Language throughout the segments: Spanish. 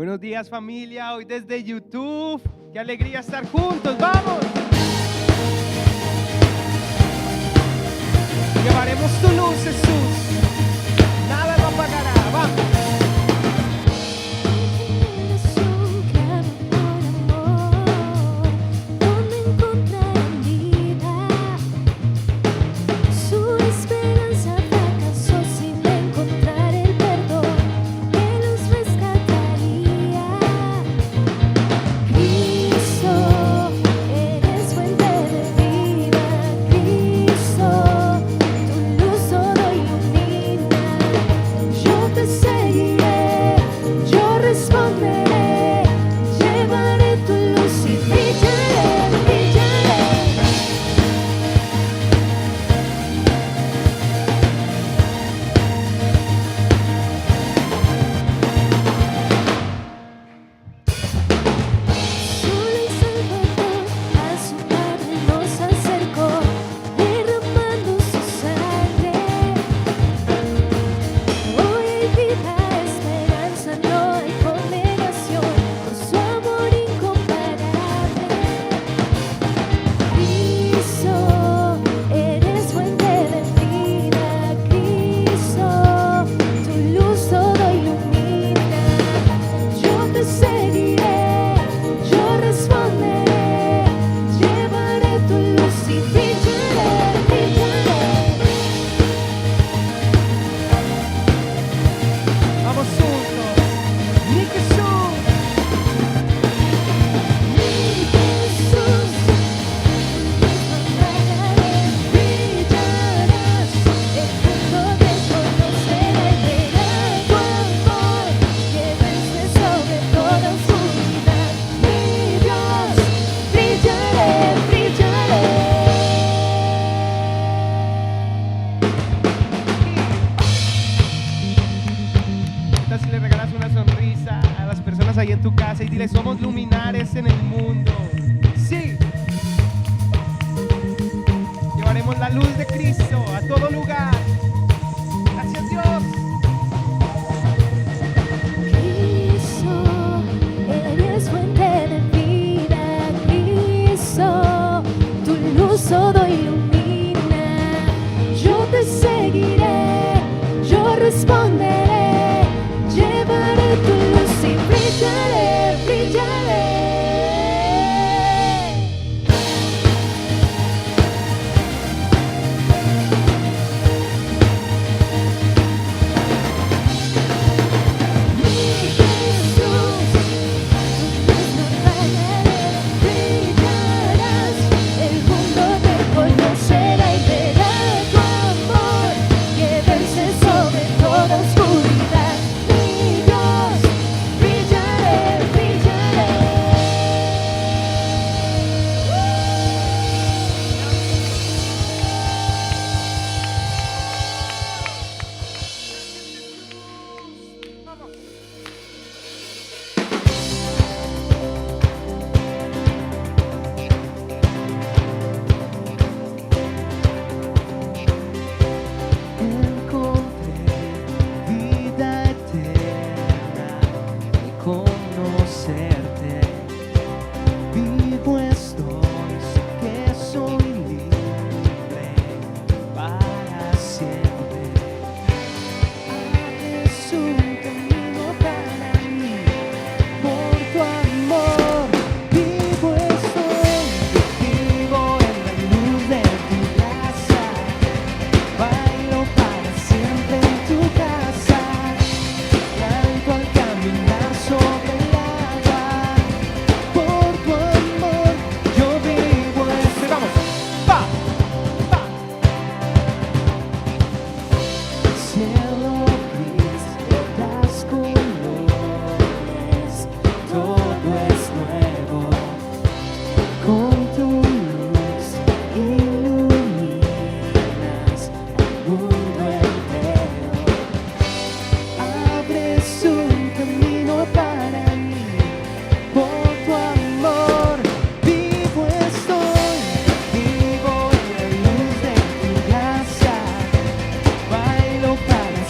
Buenos días, familia, hoy desde YouTube. Qué alegría estar juntos, ¡vamos! Llevaremos tu luz, Jesús. Nada lo apagará, vamos. Si le regalas una sonrisa a las personas ahí en tu casa y dile: somos luminares en el mundo. Sí, llevaremos la luz de Cristo a todo lugar. Gracias, Dios. Cristo, eres fuente de vida. Cristo, tu luz todo ilumina. Yo te seguiré, yo responderé. Llevaré tu luz y brillaré, brillaré. Mi Jesús, tu luz no apagaré, brillarás. El mundo te conocerá y verá tu amor que vence sobre toda oscuridad.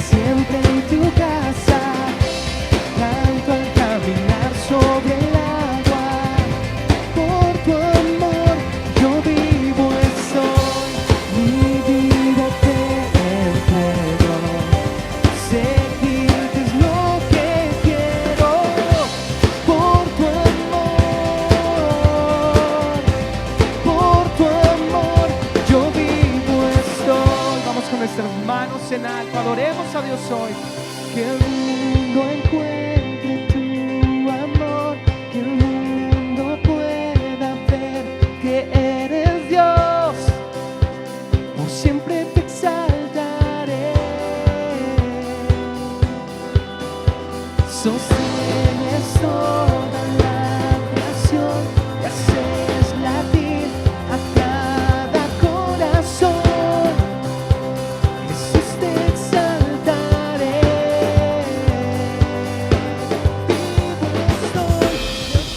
siempre en tu casa, canto al caminar. Seguirte es lo que quiero. Por tu amor, yo vivo estoy. Vamos con nuestras manos en alto, adoremos a Dios hoy. Que el mundo encuentre tu amor, que el mundo pueda ver que eres Dios. Por siempre te exaltaré. Sostienes toda la creación y haces latir a cada corazón. Jesús, te exaltaré.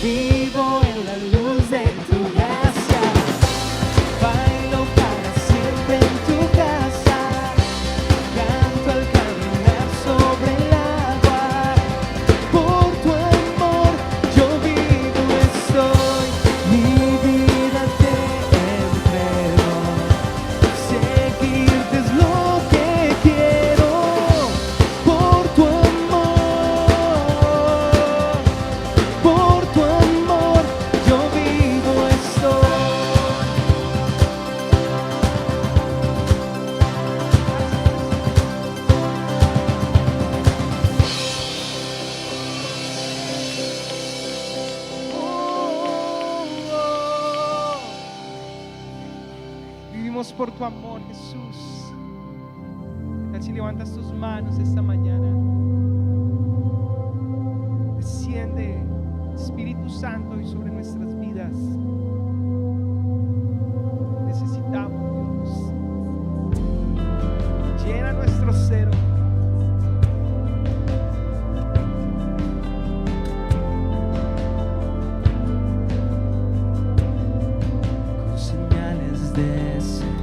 Vivo en la luz de tu gracia. Bailo para siempre en tu casa. Canto al caminar sobre el agua. Por tu amor yo vivo estoy. Mi vida te entrego. Seguirte es lo que quiero. Por tu amor yo vivo estoy. Vivimos por tu amor, Jesús. ¿Qué tal si levantas tus manos esta mañana? Desciende Espíritu Santo hoy sobre nuestras vidas. Necesitamos, Dios. Llena nuestro ser. Con señales de Señor.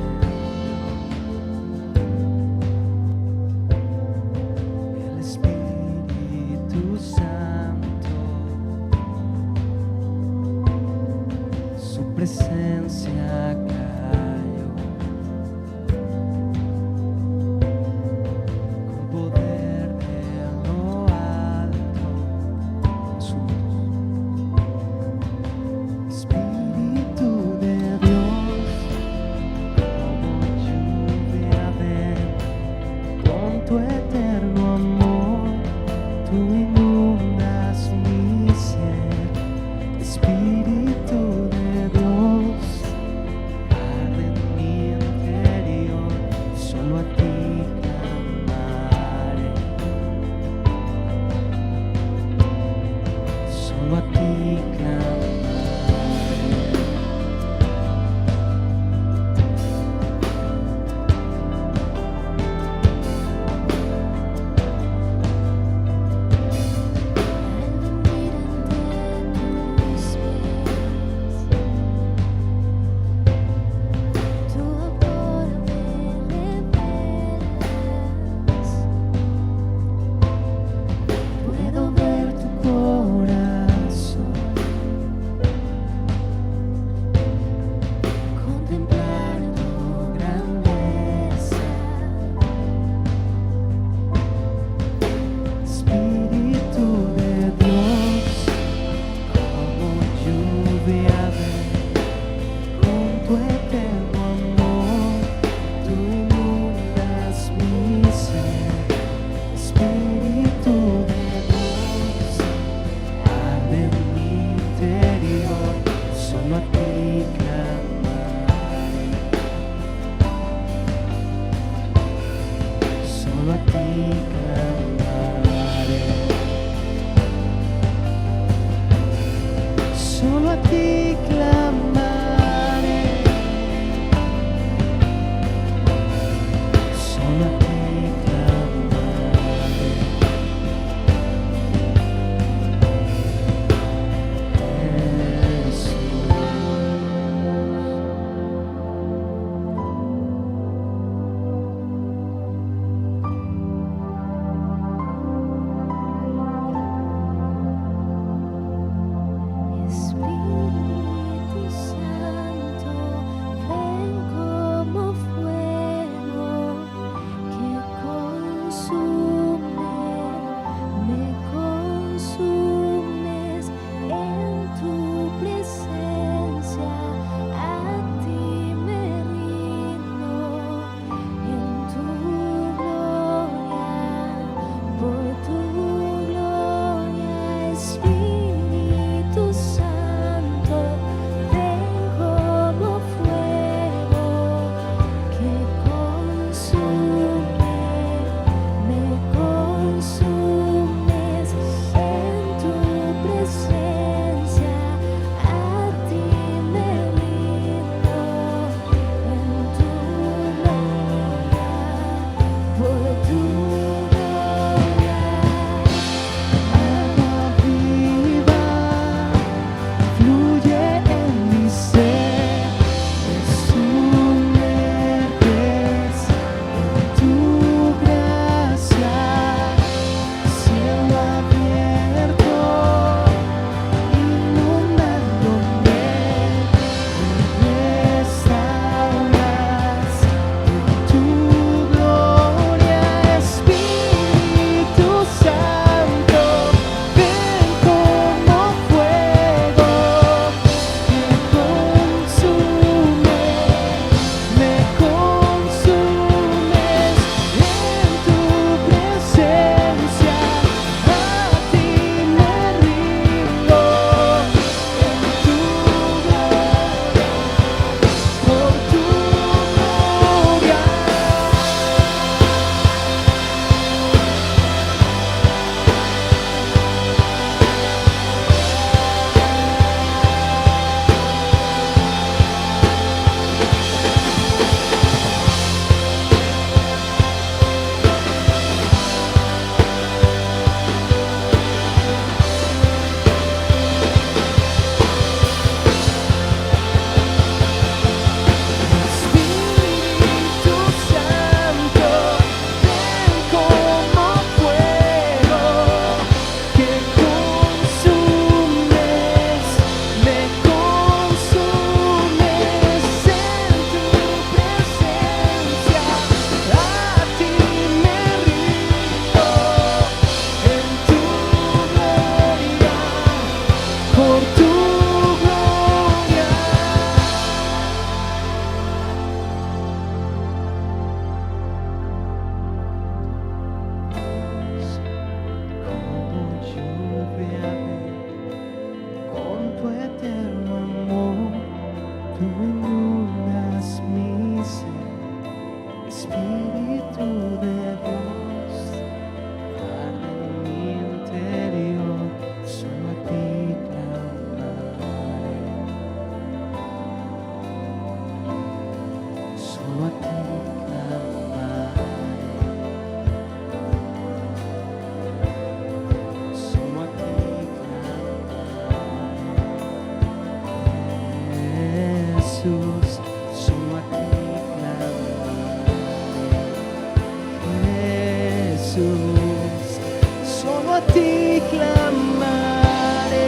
solo a ti clamaré.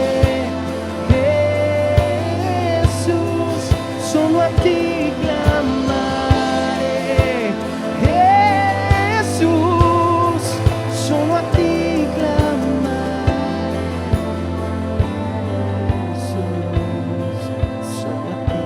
Jesús, solo a ti clamaré. Jesús, solo a ti clamaré. Jesús, solo a ti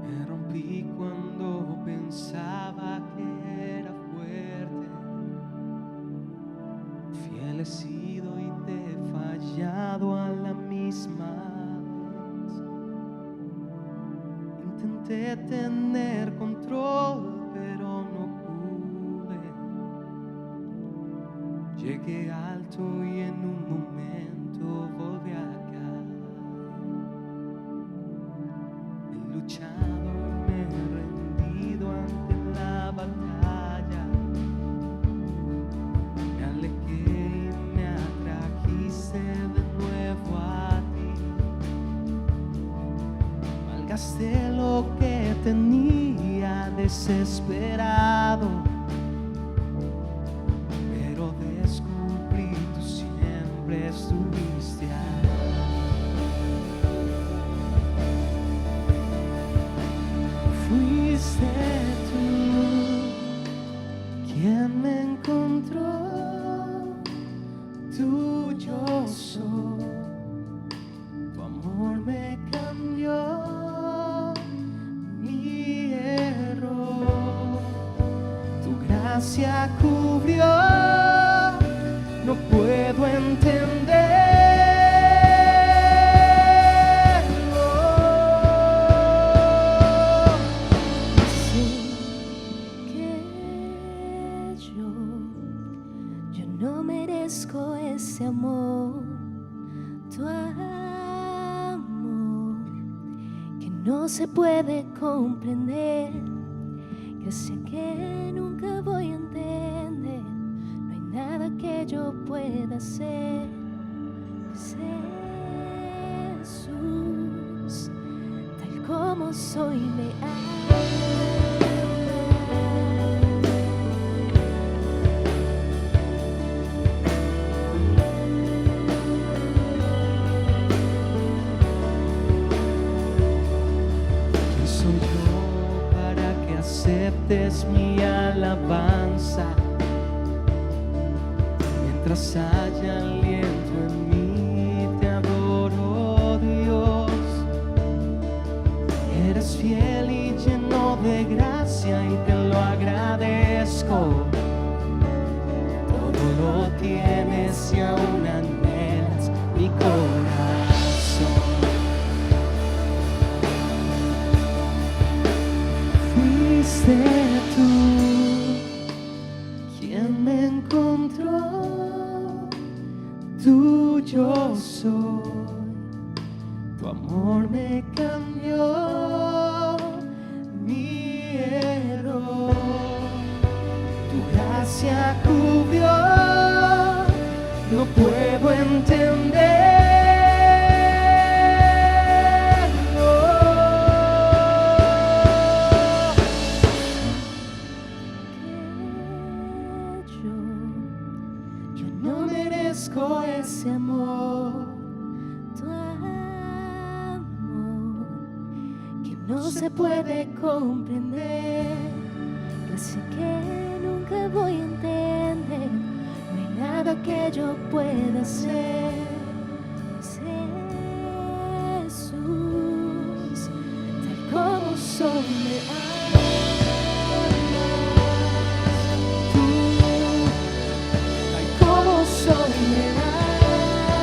me rompí cuando pensaba que era fuerte. Fiel he sido y te he fallado a la misma vez. Intenté tener control, pero no pude. Llegué alto y en un momento volví a caer. He luchado y me he rendido ante la batalla. Me alejé y me atrajiste de nuevo a ti. Malgasté lo que tenía desesperado, pero descubrí tú siempre estuviste ahí. Fuiste tú quien me encontró, tuyo soy, tu amor me cambió mi error, tu gracia cubrió, no puedo entenderlo. Sé que yo no merezco ese amor, tu amor que no se puede comprender, que sé que nunca voy a entender. No hay nada que yo pueda hacer. Jesús, tal como soy, me ¿Quién soy yo para que aceptes mi alabanza? Mientras haya aliento en mí, te adoro, Dios. Eres fiel y lleno de gracia y te lo agradezco. Todo lo tienes y aún anhelas mi corazón. Fuiste tú quien me encontró, tuyo soy, tu amor me cambió mi error, tu gracia cubrió, no puedo entenderlo. Yo no merezco ese amor, tu amor que no se puede comprender, que sé que nunca voy a entender. No hay nada que yo pueda hacer. Jesús, tal como soy, me amas. Tú, tal como soy, me amas.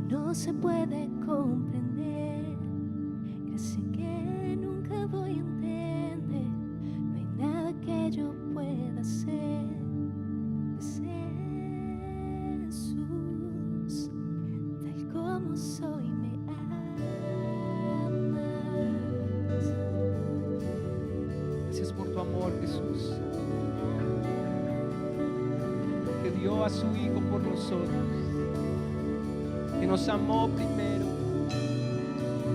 no se puede comprender, que sé que nunca voy a entender. No hay nada que yo pueda hacer, pues Jesús, tal como soy, me amas. Gracias por tu amor, Jesús, que dio a su Hijo por nosotros, que nos amó primero,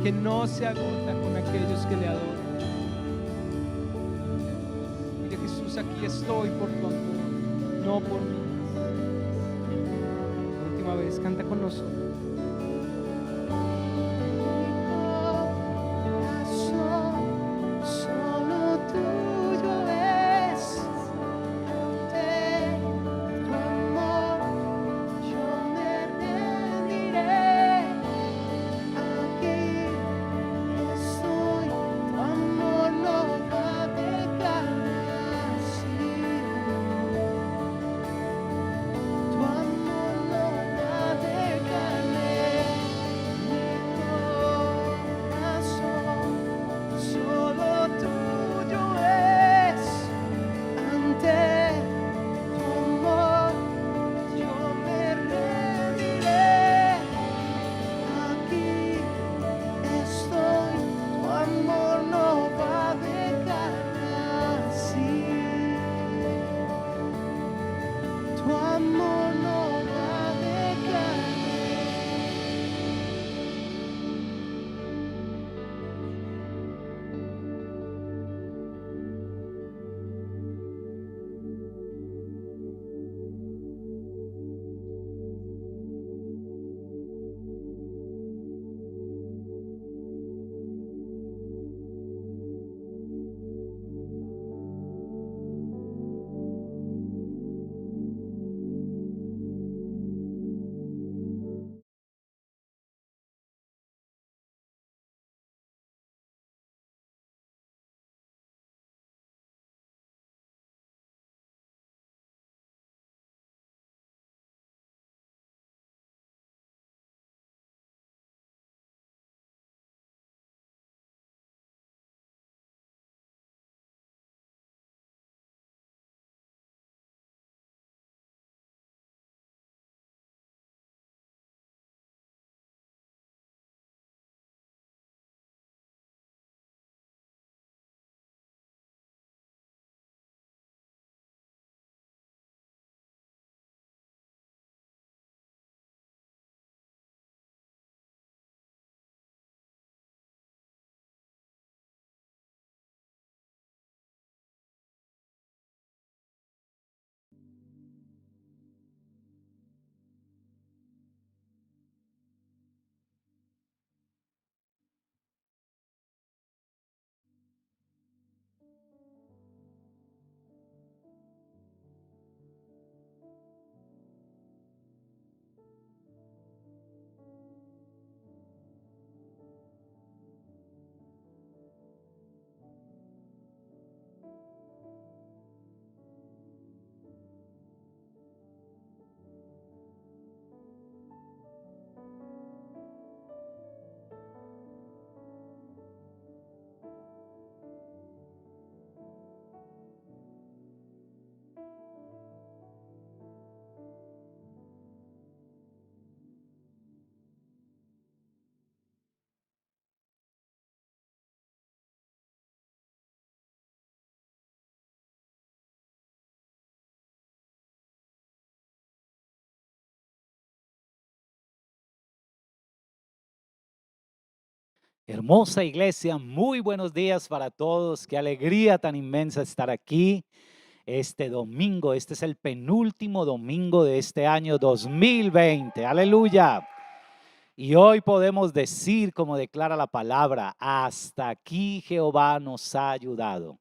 que no se agota con aquellos que le adoran. Dile: Jesús, aquí estoy por tu amor, no por mí. Última vez, canta con nosotros. Solo tuyo es, ante tu amor yo me rendiré. Aquí estoy, tu amor no va a dejar así. Tu amor no va a dejarme. Mi corazón solo tuyo es, ante tu amor yo me rendiré. Aquí estoy, tu amor no va a dejarme así. Tu amor no va a dejarme. Hermosa iglesia, muy buenos días para todos. Qué alegría tan inmensa estar aquí este domingo. Este es el penúltimo domingo de este año 2020. Aleluya. Y hoy podemos decir, como declara la palabra, hasta aquí Jehová nos ha ayudado.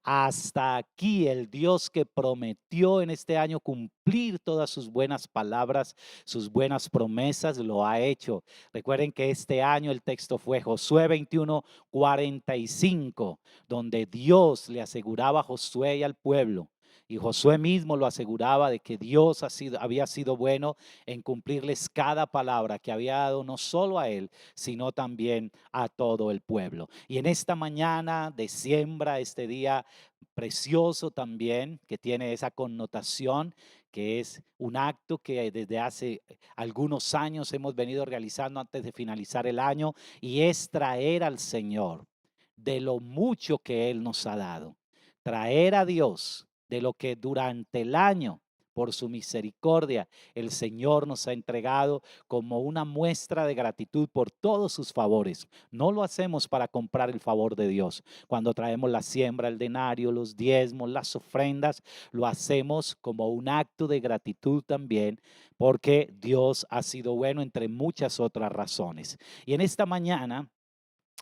Hasta aquí el Dios que prometió en este año cumplir todas sus buenas palabras, sus buenas promesas, lo ha hecho. Recuerden que este año el texto fue Josué 21:45, donde Dios le aseguraba a Josué y al pueblo Y Josué mismo lo aseguraba de que Dios había sido bueno en cumplirles cada palabra que había dado no solo a él, sino también a todo el pueblo. Y en esta mañana de siembra, este día precioso también, que tiene esa connotación, que es un acto que desde hace algunos años hemos venido realizando antes de finalizar el año, y es traer al Señor de lo mucho que Él nos ha dado. Traer a Dios de lo que durante el año, por su misericordia, el Señor nos ha entregado como una muestra de gratitud por todos sus favores. No lo hacemos para comprar el favor de Dios. Cuando traemos la siembra, el denario, los diezmos, las ofrendas, lo hacemos como un acto de gratitud también, porque Dios ha sido bueno entre muchas otras razones. Y en esta mañana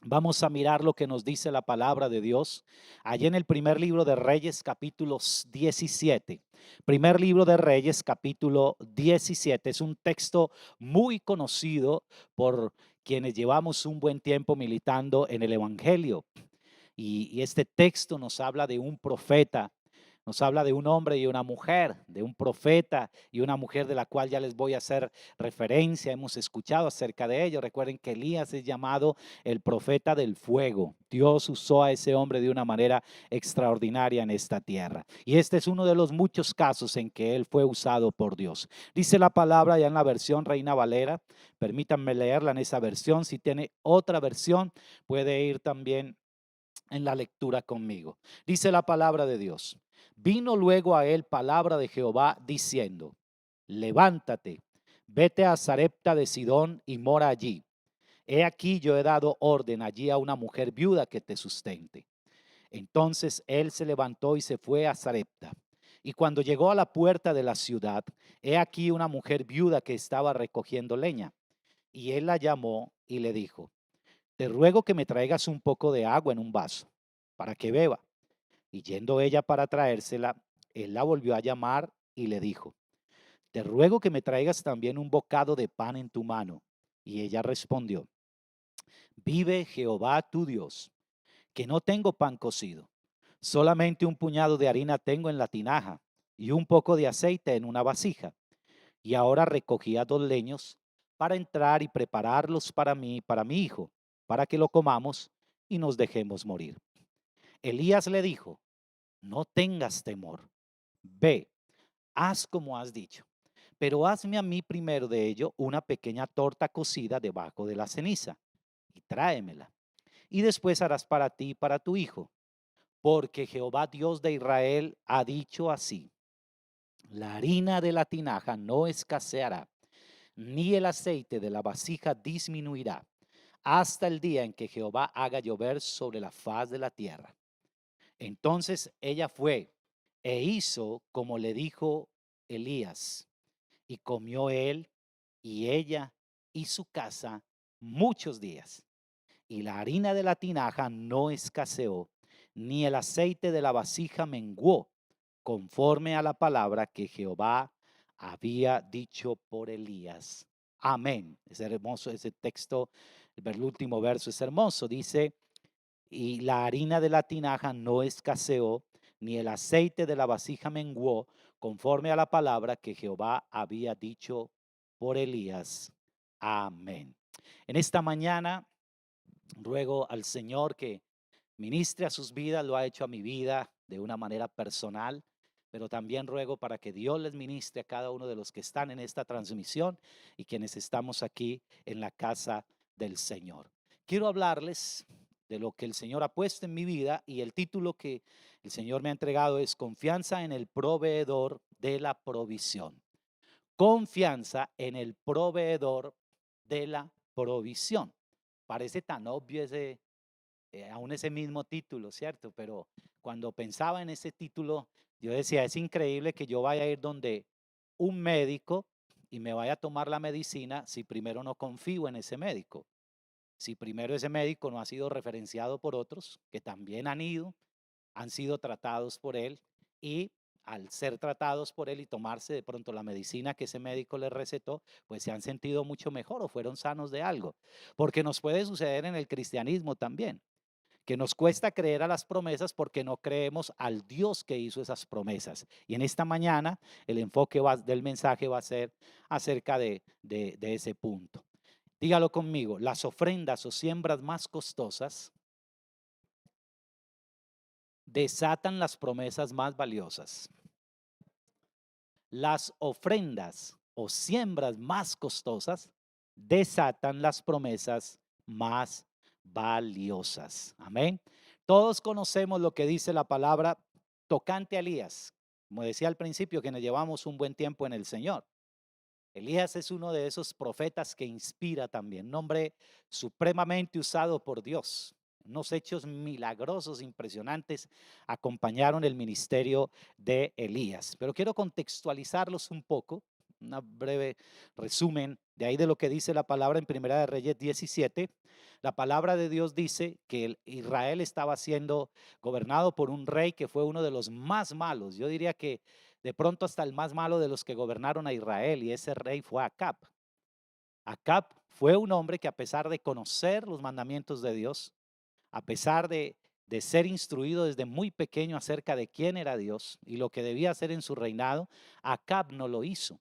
vamos a mirar lo que nos dice la palabra de Dios allí en el primer libro de Reyes, capítulo 17. Primer libro de Reyes, capítulo 17. Es un texto muy conocido por quienes llevamos un buen tiempo militando en el Evangelio. Y este texto nos habla de un profeta. Nos habla de un hombre y una mujer, de un profeta y una mujer de la cual ya les voy a hacer referencia. Hemos escuchado acerca de ello. Recuerden que Elías es llamado el profeta del fuego. Dios usó a ese hombre de una manera extraordinaria en esta tierra. Y este es uno de los muchos casos en que él fue usado por Dios. Dice la palabra ya en la versión Reina Valera. Permítanme leerla en esa versión. Si tiene otra versión, puede ir también en la lectura conmigo. Dice la palabra de Dios. Vino luego a él palabra de Jehová diciendo: levántate, vete a Sarepta de Sidón y mora allí. He aquí yo he dado orden allí a una mujer viuda que te sustente. Entonces él se levantó y se fue a Sarepta. Y cuando llegó a la puerta de la ciudad, he aquí una mujer viuda que estaba recogiendo leña. Y él la llamó y le dijo: te ruego que me traigas un poco de agua en un vaso para que beba. Y yendo ella para traérsela, él la volvió a llamar y le dijo: te ruego que me traigas también un bocado de pan en tu mano. Y ella respondió: vive Jehová tu Dios, que no tengo pan cocido, solamente un puñado de harina tengo en la tinaja y un poco de aceite en una vasija. Y ahora recogía 2 leños para entrar y prepararlos para mí y para mi hijo, para que lo comamos y nos dejemos morir. Elías le dijo: no tengas temor, ve, haz como has dicho, pero hazme a mí primero de ello una pequeña torta cocida debajo de la ceniza y tráemela. Y después harás para ti y para tu hijo, porque Jehová Dios de Israel ha dicho así: la harina de la tinaja no escaseará, ni el aceite de la vasija disminuirá, hasta el día en que Jehová haga llover sobre la faz de la tierra. Entonces ella fue e hizo como le dijo Elías, y comió él y ella y su casa muchos días. Y la harina de la tinaja no escaseó, ni el aceite de la vasija menguó, conforme a la palabra que Jehová había dicho por Elías. Amén. Es hermoso ese texto, el último verso es hermoso. Dice: y la harina de la tinaja no escaseó, ni el aceite de la vasija menguó, conforme a la palabra que Jehová había dicho por Elías. Amén. En esta mañana ruego al Señor que ministre a sus vidas, lo ha hecho a mi vida de una manera personal, pero también ruego para que Dios les ministre a cada uno de los que están en esta transmisión y quienes estamos aquí en la casa del Señor. Quiero hablarles de lo que el Señor ha puesto en mi vida, y el título que el Señor me ha entregado es Confianza en el proveedor de la provisión. Confianza en el proveedor de la provisión. Parece tan obvio aún ese mismo título, ¿cierto? Pero cuando pensaba en ese título, yo decía: es increíble que yo vaya a ir donde un médico y me vaya a tomar la medicina si primero no confío en ese médico. Si primero ese médico no ha sido referenciado por otros que también han ido, han sido tratados por él, y al ser tratados por él y tomarse de pronto la medicina que ese médico les recetó, pues se han sentido mucho mejor o fueron sanos de algo. Porque nos puede suceder en el cristianismo también, que nos cuesta creer a las promesas porque no creemos al Dios que hizo esas promesas. Y en esta mañana el enfoque del mensaje va a ser acerca de ese punto. Dígalo conmigo, las ofrendas o siembras más costosas desatan las promesas más valiosas. Las ofrendas o siembras más costosas desatan las promesas más valiosas. Amén. Todos conocemos lo que dice la palabra tocante a Elías. Como decía al principio, que nos llevamos un buen tiempo en el Señor. Elías es uno de esos profetas que inspira también, un hombre supremamente usado por Dios. Unos hechos milagrosos, impresionantes, acompañaron el ministerio de Elías. Pero quiero contextualizarlos un poco, un breve resumen de ahí de lo que dice la palabra en Primera de Reyes 17. La palabra de Dios dice que Israel estaba siendo gobernado por un rey que fue uno de los más malos. Yo diría que de pronto hasta el más malo de los que gobernaron a Israel, y ese rey fue Acab. Acab fue un hombre que, a pesar de conocer los mandamientos de Dios, a pesar de ser instruido desde muy pequeño acerca de quién era Dios y lo que debía hacer en su reinado, Acab no lo hizo.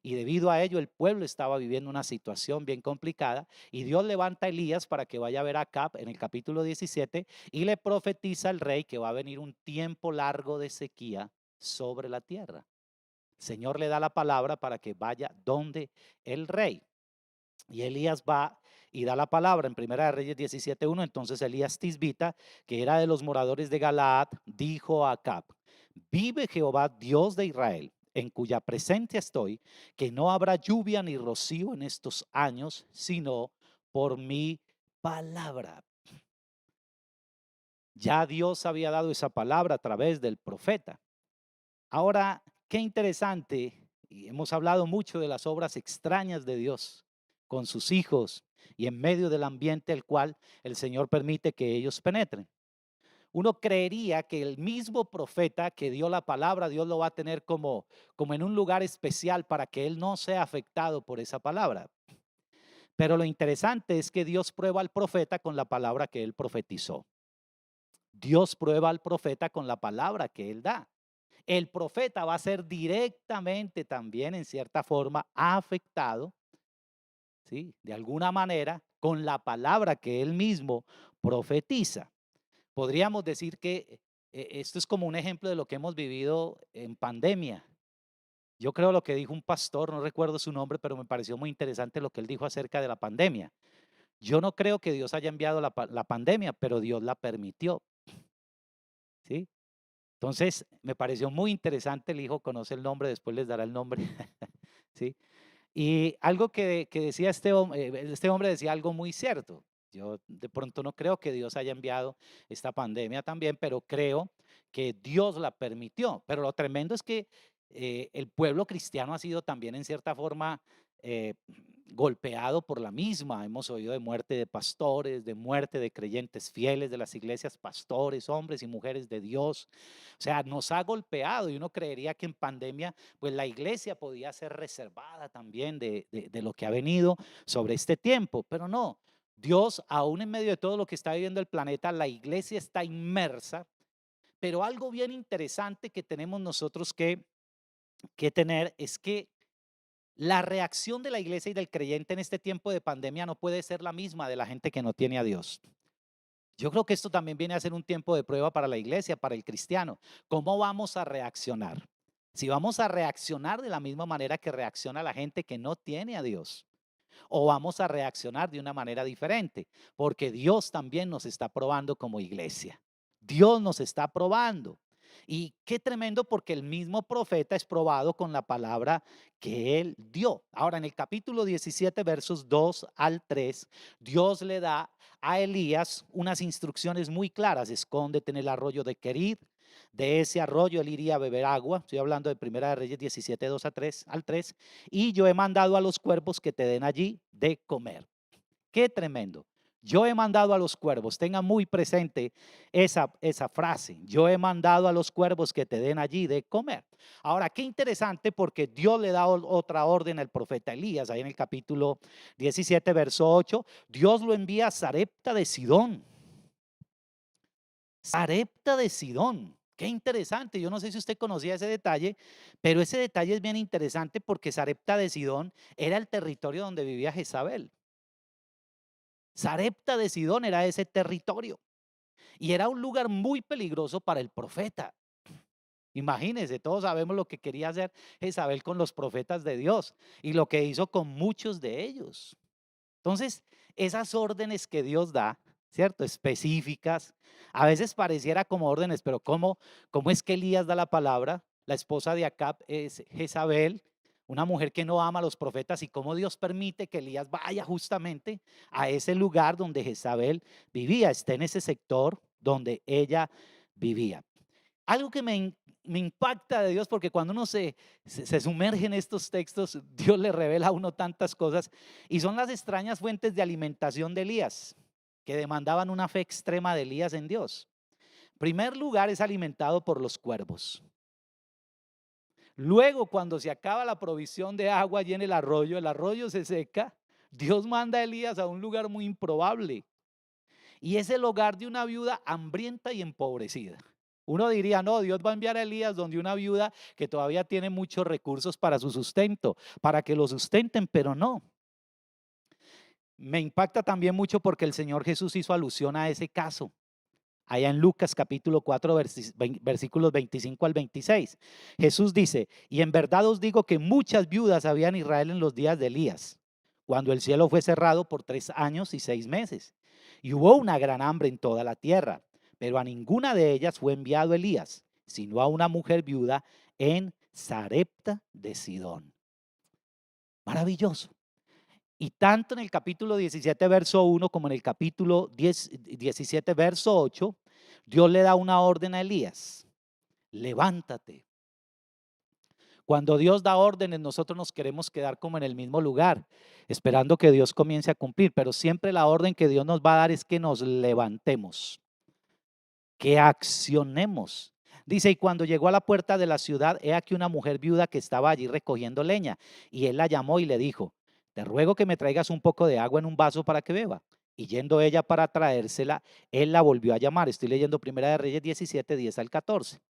Y debido a ello el pueblo estaba viviendo una situación bien complicada, y Dios levanta a Elías para que vaya a ver a Acab en el capítulo 17 y le profetiza al rey que va a venir un tiempo largo de sequía sobre la tierra. El Señor le da la palabra para que vaya donde el rey. Y Elías va y da la palabra en Primera de Reyes 17:1. Entonces Elías Tisbita, que era de los moradores de Galaad, dijo a Acab: vive Jehová, Dios de Israel, en cuya presencia estoy, que no habrá lluvia ni rocío en estos años, sino por mi palabra. Ya Dios había dado esa palabra a través del profeta. Ahora, qué interesante, y hemos hablado mucho de las obras extrañas de Dios con sus hijos y en medio del ambiente al cual el Señor permite que ellos penetren. Uno creería que el mismo profeta que dio la palabra, Dios lo va a tener como en un lugar especial para que él no sea afectado por esa palabra. Pero lo interesante es que Dios prueba al profeta con la palabra que él profetizó. Dios prueba al profeta con la palabra que él da. El profeta va a ser directamente también, en cierta forma, afectado, ¿sí?, de alguna manera, con la palabra que él mismo profetiza. Podríamos decir que esto es como un ejemplo de lo que hemos vivido en pandemia. Yo creo lo que dijo un pastor, no recuerdo su nombre, pero me pareció muy interesante lo que él dijo acerca de la pandemia. Yo no creo que Dios haya enviado la pandemia, pero Dios la permitió, ¿sí? Entonces, me pareció muy interesante. El hijo conoce el nombre, después les dará el nombre, ¿sí? Y algo que decía este hombre decía algo muy cierto. Yo de pronto no creo que Dios haya enviado esta pandemia también, pero creo que Dios la permitió. Pero lo tremendo es que el pueblo cristiano ha sido también en cierta forma eh, golpeado por la misma. Hemos oído de muerte de pastores, de muerte de creyentes fieles de las iglesias, pastores, hombres y mujeres de Dios. O sea, nos ha golpeado, y uno creería que en pandemia pues la iglesia podía ser reservada también de lo que ha venido sobre este tiempo, pero no. Dios, aún en medio de todo lo que está viviendo el planeta, la iglesia está inmersa. Pero algo bien interesante que tenemos nosotros que tener es que la reacción de la iglesia y del creyente en este tiempo de pandemia no puede ser la misma de la gente que no tiene a Dios. Yo creo que esto también viene a ser un tiempo de prueba para la iglesia, para el cristiano. ¿Cómo vamos a reaccionar? Si vamos a reaccionar de la misma manera que reacciona la gente que no tiene a Dios, o vamos a reaccionar de una manera diferente, porque Dios también nos está probando como iglesia. Dios nos está probando. Y qué tremendo, porque el mismo profeta es probado con la palabra que él dio. Ahora, en el capítulo 17, versos 2 al 3, Dios le da a Elías unas instrucciones muy claras. Escóndete en el arroyo de Querid. De ese arroyo él iría a beber agua. Estoy hablando de Primera de Reyes 17, 2 a 3, al 3. Y yo he mandado a los cuervos que te den allí de comer. Qué tremendo. Yo he mandado a los cuervos. Tenga muy presente esa frase. Yo he mandado a los cuervos que te den allí de comer. Ahora, qué interesante, porque Dios le da otra orden al profeta Elías. Ahí en el capítulo 17, verso 8, Dios lo envía a Sarepta de Sidón. Sarepta de Sidón. Qué interesante. Yo no sé si usted conocía ese detalle, pero ese detalle es bien interesante porque Sarepta de Sidón era el territorio donde vivía Jezabel. Sarepta de Sidón era ese territorio y era un lugar muy peligroso para el profeta. Imagínense, todos sabemos lo que quería hacer Jezabel con los profetas de Dios y lo que hizo con muchos de ellos. Entonces, esas órdenes que Dios da, ¿cierto? Específicas, a veces pareciera como órdenes, pero ¿cómo es que Elías da la palabra? La esposa de Acab es Jezabel, una mujer que no ama a los profetas, y cómo Dios permite que Elías vaya justamente a ese lugar donde Jezabel vivía, esté en ese sector donde ella vivía. Algo que me impacta de Dios, porque cuando uno se sumerge en estos textos, Dios le revela a uno tantas cosas, y son las extrañas fuentes de alimentación de Elías, que demandaban una fe extrema de Elías en Dios. En primer lugar, es alimentado por los cuervos. Luego, cuando se acaba la provisión de agua allí en el arroyo se seca, Dios manda a Elías a un lugar muy improbable, y es el hogar de una viuda hambrienta y empobrecida. Uno diría, no, Dios va a enviar a Elías donde una viuda que todavía tiene muchos recursos para su sustento, para que lo sustenten, pero no. Me impacta también mucho porque el Señor Jesús hizo alusión a ese caso, allá en Lucas capítulo 4, versículos 25 al 26. Jesús dice, y en verdad os digo que muchas viudas había en Israel en los días de Elías, cuando el cielo fue cerrado por 3 años y 6 meses, y hubo una gran hambre en toda la tierra, pero a ninguna de ellas fue enviado Elías, sino a una mujer viuda en Sarepta de Sidón. Maravilloso. Y tanto en el capítulo 17, verso 1, como en el capítulo 17, verso 8, Dios le da una orden a Elías: levántate. Cuando Dios da órdenes, nosotros nos queremos quedar como en el mismo lugar, esperando que Dios comience a cumplir, pero siempre la orden que Dios nos va a dar es que nos levantemos, que accionemos. Dice, y cuando llegó a la puerta de la ciudad, he aquí una mujer viuda que estaba allí recogiendo leña, y él la llamó y le dijo, te ruego que me traigas un poco de agua en un vaso para que beba. Y yendo ella para traérsela, él la volvió a llamar. Estoy leyendo Primera de Reyes 17, 10 al 14.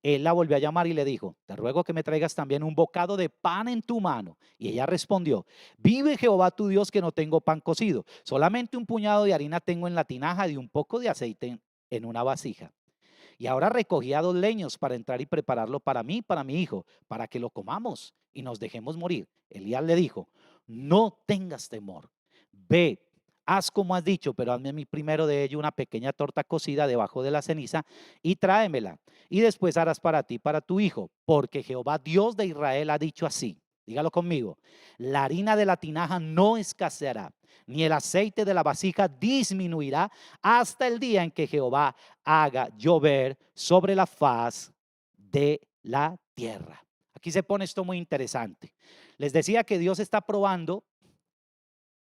Él la volvió a llamar y le dijo, te ruego que me traigas también un bocado de pan en tu mano. Y ella respondió, vive Jehová tu Dios que no tengo pan cocido, solamente un puñado de harina tengo en la tinaja y un poco de aceite en una vasija. Y ahora recogía 2 leños para entrar y prepararlo para mí y para mi hijo, para que lo comamos y nos dejemos morir. Elías le dijo, no tengas temor, ve, haz como has dicho, pero hazme a mí primero de ello una pequeña torta cocida debajo de la ceniza y tráemela. Y después harás para ti y para tu hijo, porque Jehová Dios de Israel ha dicho así. Dígalo conmigo, la harina de la tinaja no escaseará, ni el aceite de la vasija disminuirá hasta el día en que Jehová haga llover sobre la faz de la tierra. Aquí se pone esto muy interesante. Les decía que Dios está probando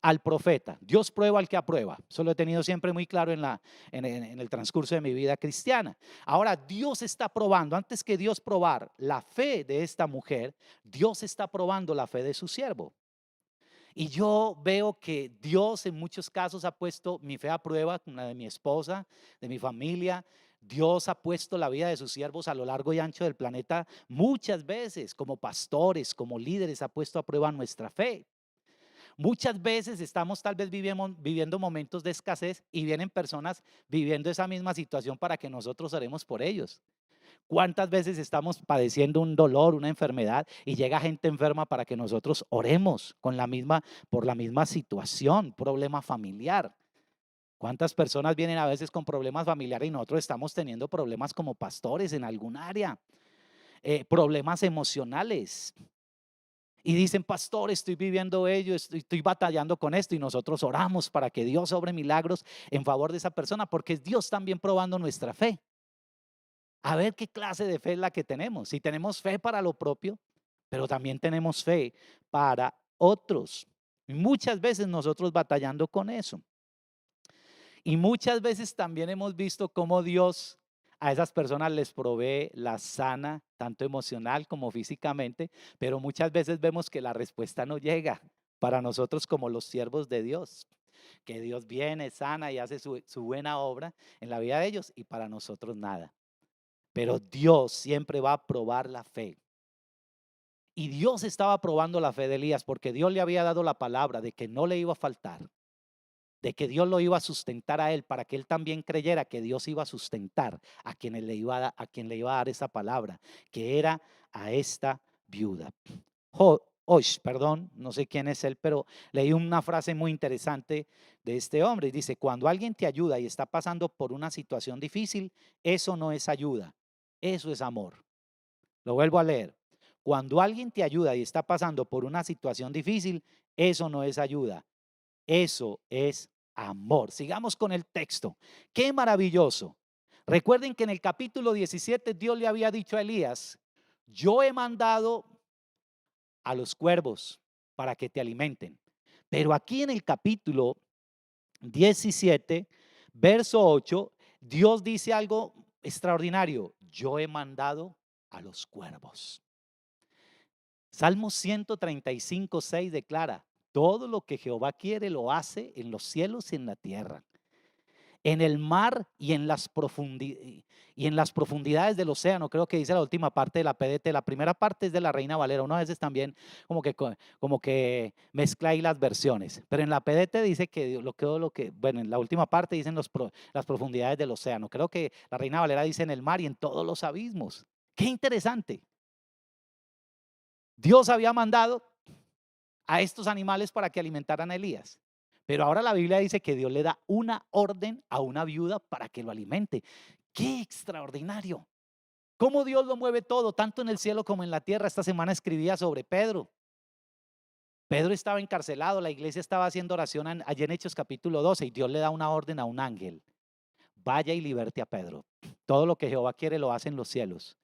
al profeta. Dios prueba al que aprueba. Eso lo he tenido siempre muy claro en el transcurso de mi vida cristiana. Ahora Dios está probando, antes que Dios probar la fe de esta mujer, Dios está probando la fe de su siervo. Y yo veo que Dios en muchos casos ha puesto mi fe a prueba, la de mi esposa, de mi familia. Dios ha puesto la vida de sus siervos a lo largo y ancho del planeta muchas veces, como pastores, como líderes, ha puesto a prueba nuestra fe. Muchas veces estamos tal vez viviendo momentos de escasez y vienen personas viviendo esa misma situación para que nosotros oremos por ellos. ¿Cuántas veces estamos padeciendo un dolor, una enfermedad y llega gente enferma para que nosotros oremos por la misma situación, problema familiar? ¿Cuántas personas vienen a veces con problemas familiares y nosotros estamos teniendo problemas como pastores en algún área? Problemas emocionales. Y dicen, pastor, estoy viviendo ello, estoy batallando con esto, y nosotros oramos para que Dios obre milagros en favor de esa persona, porque es Dios también probando nuestra fe. A ver qué clase de fe es la que tenemos. Si tenemos fe para lo propio, pero también tenemos fe para otros. Y muchas veces nosotros batallando con eso. Y muchas veces también hemos visto cómo Dios a esas personas les provee la sana, tanto emocional como físicamente, pero muchas veces vemos que la respuesta no llega para nosotros como los siervos de Dios. que Dios viene, sana y hace su buena obra en la vida de ellos y para nosotros nada. Pero Dios siempre va a probar la fe. Y Dios estaba probando la fe de Elías porque Dios le había dado la palabra de que no le iba a faltar, de que Dios lo iba a sustentar a él para que él también creyera que Dios iba a sustentar a quien le iba a dar esa palabra, que era a esta viuda. Perdón, no sé quién es él, pero leí una frase muy interesante de este hombre y dice: cuando alguien te ayuda y está pasando por una situación difícil, eso no es ayuda, eso es amor. Lo vuelvo a leer. Cuando alguien te ayuda y está pasando por una situación difícil, eso no es ayuda, eso es amor. Sigamos con el texto. Qué maravilloso. Recuerden que en el capítulo 17 Dios le había dicho a Elías: yo he mandado a los cuervos para que te alimenten. Pero aquí en el capítulo 17, verso 8, Dios dice algo extraordinario: yo he mandado a los cuervos. Salmo 135, 6 declara: todo lo que Jehová quiere lo hace en los cielos y en la tierra, en el mar y en las profundidades del océano. Creo que dice la última parte de la PDT. La primera parte es de la Reina Valera. Uno a veces también como que mezcla ahí las versiones, pero en la PDT dice que bueno, en la última parte dicen las profundidades del océano. Creo que la Reina Valera dice en el mar y en todos los abismos. Qué interesante. Dios había mandado a estos animales para que alimentaran a Elías, pero ahora la Biblia dice que Dios le da una orden a una viuda para que lo alimente. ¡Qué extraordinario! ¿Cómo Dios lo mueve todo, tanto en el cielo como en la tierra? Esta semana escribía sobre Pedro. Pedro estaba encarcelado, la iglesia estaba haciendo oración allí en Hechos capítulo 12 y Dios le da una orden a un ángel: vaya y liberte a Pedro. Todo lo que Jehová quiere lo hace en los cielos.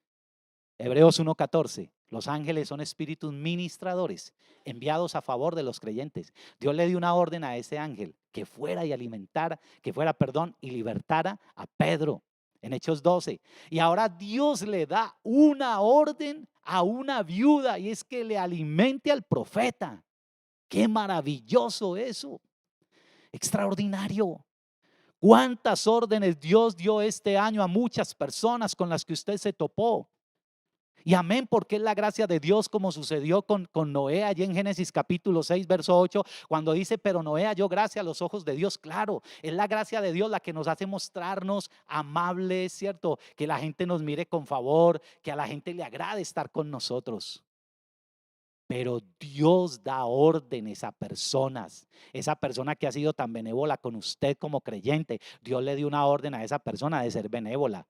Hebreos 1:14, los ángeles son espíritus ministradores enviados a favor de los creyentes. Dios le dio una orden a ese ángel que fuera y y libertara a Pedro en Hechos 12. Y ahora Dios le da una orden a una viuda y es que le alimente al profeta. Qué maravilloso eso, extraordinario. ¿Cuántas órdenes Dios dio este año a muchas personas con las que usted se topó? Y amén, porque es la gracia de Dios, como sucedió con Noé allí en Génesis capítulo 6, verso 8, cuando dice: pero Noé halló gracia a los ojos de Dios. Claro, es la gracia de Dios la que nos hace mostrarnos amables, ¿cierto? Que la gente nos mire con favor, que a la gente le agrade estar con nosotros. Pero Dios da órdenes a personas. Esa persona que ha sido tan benévola con usted como creyente, Dios le dio una orden a esa persona de ser benévola.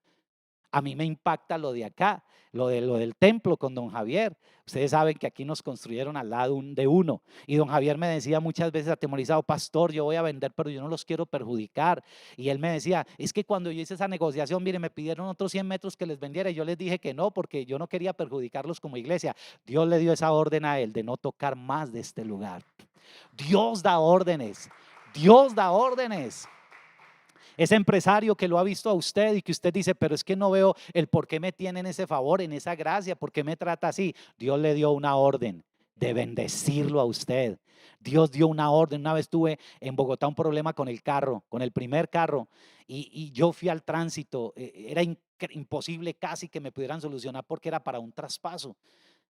A mí me impacta lo de acá, lo del templo con don Javier. Ustedes saben que aquí nos construyeron al lado de uno. Y don Javier me decía muchas veces atemorizado: pastor, yo voy a vender, pero yo no los quiero perjudicar. Y él me decía: es que cuando yo hice esa negociación, mire, me pidieron otros 100 metros que les vendiera. Y yo les dije que no, porque yo no quería perjudicarlos como iglesia. Dios le dio esa orden a él de no tocar más de este lugar. Dios da órdenes. Dios da órdenes. Ese empresario que lo ha visto a usted y que usted dice: pero es que no veo el por qué me tienen ese favor, en esa gracia, por qué me trata así. Dios le dio una orden de bendecirlo a usted. Dios dio una orden. Una vez tuve en Bogotá un problema con el carro, con el primer carro, y yo fui al tránsito. Era imposible casi que me pudieran solucionar porque era para un traspaso.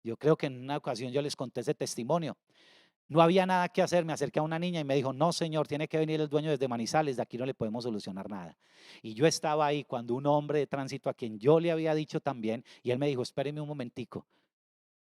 Yo creo que en una ocasión yo les conté ese testimonio. No había nada que hacer, me acerqué a una niña y me dijo: no señor, tiene que venir el dueño desde Manizales, de aquí no le podemos solucionar nada. Y yo estaba ahí cuando un hombre de tránsito, a quien yo le había dicho también, y él me dijo: espéreme un momentico.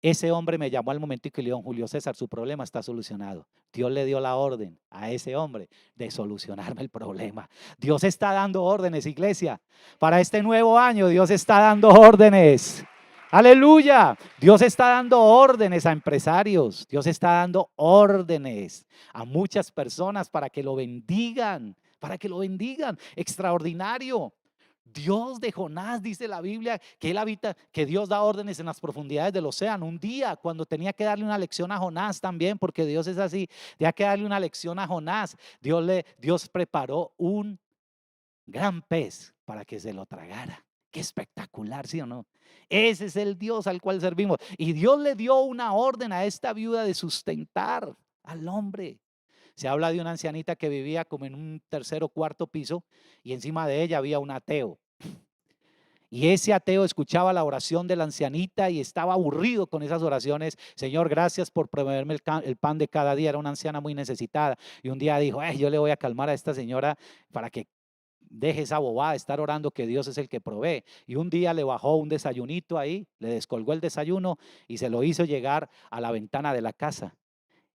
Ese hombre me llamó al momentico y le dijo: don Julio César, su problema está solucionado. Dios le dio la orden a ese hombre de solucionarme el problema. Dios está dando órdenes, iglesia. Para este nuevo año Dios está dando órdenes. Aleluya. Dios está dando órdenes a empresarios. Dios está dando órdenes a muchas personas para que lo bendigan. Para que lo bendigan. Extraordinario. Dios de Jonás, dice la Biblia, que él habita, que Dios da órdenes en las profundidades del océano. Un día, cuando tenía que darle una lección a Jonás también, porque Dios es así, tenía que darle una lección a Jonás. Dios preparó un gran pez para que se lo tragara. Qué espectacular, ¿sí o no? Ese es el Dios al cual servimos. Y Dios le dio una orden a esta viuda de sustentar al hombre. Se habla de una ancianita que vivía como en un tercer o cuarto piso y encima de ella había un ateo. Y ese ateo escuchaba la oración de la ancianita y estaba aburrido con esas oraciones. Señor, gracias por proveerme el pan de cada día. Era una anciana muy necesitada. Y un día dijo, yo le voy a calmar a esta señora para que deje esa bobada de estar orando que Dios es el que provee. Y un día le bajó un desayunito ahí, le descolgó el desayuno y se lo hizo llegar a la ventana de la casa.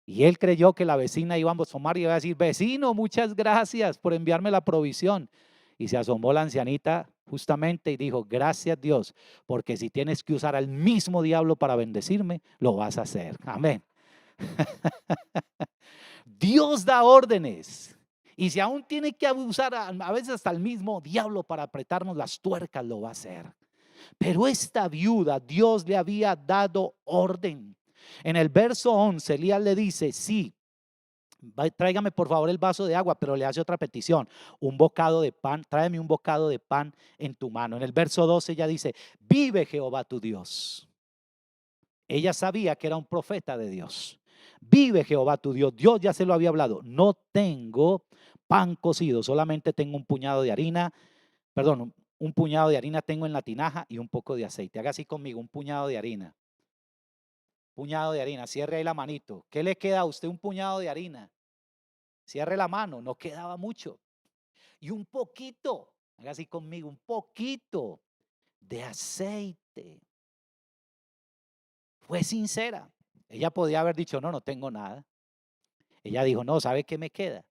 Y él creyó que la vecina iba a asomar y iba a decir, vecino, muchas gracias por enviarme la provisión. Y se asomó la ancianita justamente y dijo, gracias Dios, porque si tienes que usar al mismo diablo para bendecirme, lo vas a hacer. Amén. Dios da órdenes. Y si aún tiene que usar a veces hasta el mismo diablo para apretarnos las tuercas, lo va a hacer. Pero esta viuda, Dios le había dado orden. En el verso 11, Elías le dice, sí, tráigame por favor el vaso de agua, pero le hace otra petición, un bocado de pan, tráeme un bocado de pan en tu mano. En el verso 12 ella dice, vive Jehová tu Dios. Ella sabía que era un profeta de Dios. Vive Jehová tu Dios. Dios ya se lo había hablado. No tengo pan cocido, solamente tengo un puñado de harina, perdón, un puñado de harina tengo en la tinaja y un poco de aceite. Haga así conmigo, un puñado de harina. Puñado de harina, cierre ahí la manito. ¿Qué le queda a usted? Un puñado de harina. Cierre la mano, no quedaba mucho. Y un poquito, haga así conmigo, un poquito de aceite. Fue sincera. Ella podía haber dicho, no, no tengo nada. Ella dijo, no, ¿sabe qué me queda?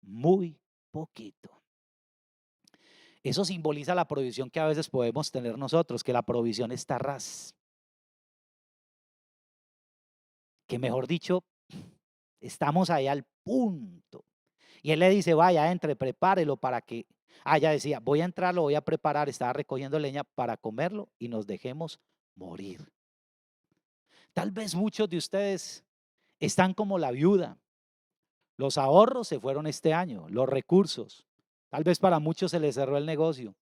Muy poquito. Eso simboliza la provisión que a veces podemos tener nosotros, que la provisión está ras. Que mejor dicho, estamos ahí al punto. Y él le dice, vaya, entre, prepárelo para que, ella decía, voy a entrar, lo voy a preparar, estaba recogiendo leña para comerlo y nos dejemos morir. Tal vez muchos de ustedes están como la viuda. Los ahorros se fueron este año, los recursos. Tal vez para muchos se les cerró el negocio.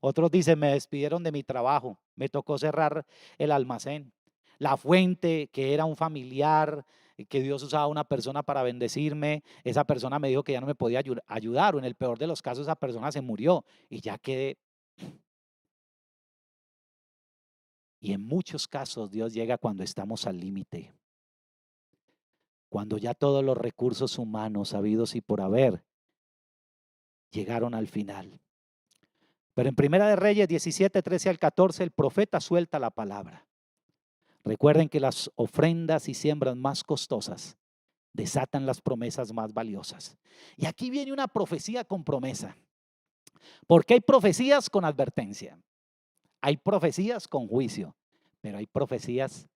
Otros dicen, me despidieron de mi trabajo, me tocó cerrar el almacén. La fuente, que era un familiar, que Dios usaba a una persona para bendecirme, esa persona me dijo que ya no me podía ayudar, o en el peor de los casos esa persona se murió y ya quedé. Y en muchos casos Dios llega cuando estamos al límite, cuando ya todos los recursos humanos habidos y por haber llegaron al final. Pero en Primera de Reyes 17, 13 al 14, el profeta suelta la palabra. Recuerden que las ofrendas y siembras más costosas desatan las promesas más valiosas. Y aquí viene una profecía con promesa. Porque hay profecías con advertencia, hay profecías con juicio, pero hay profecías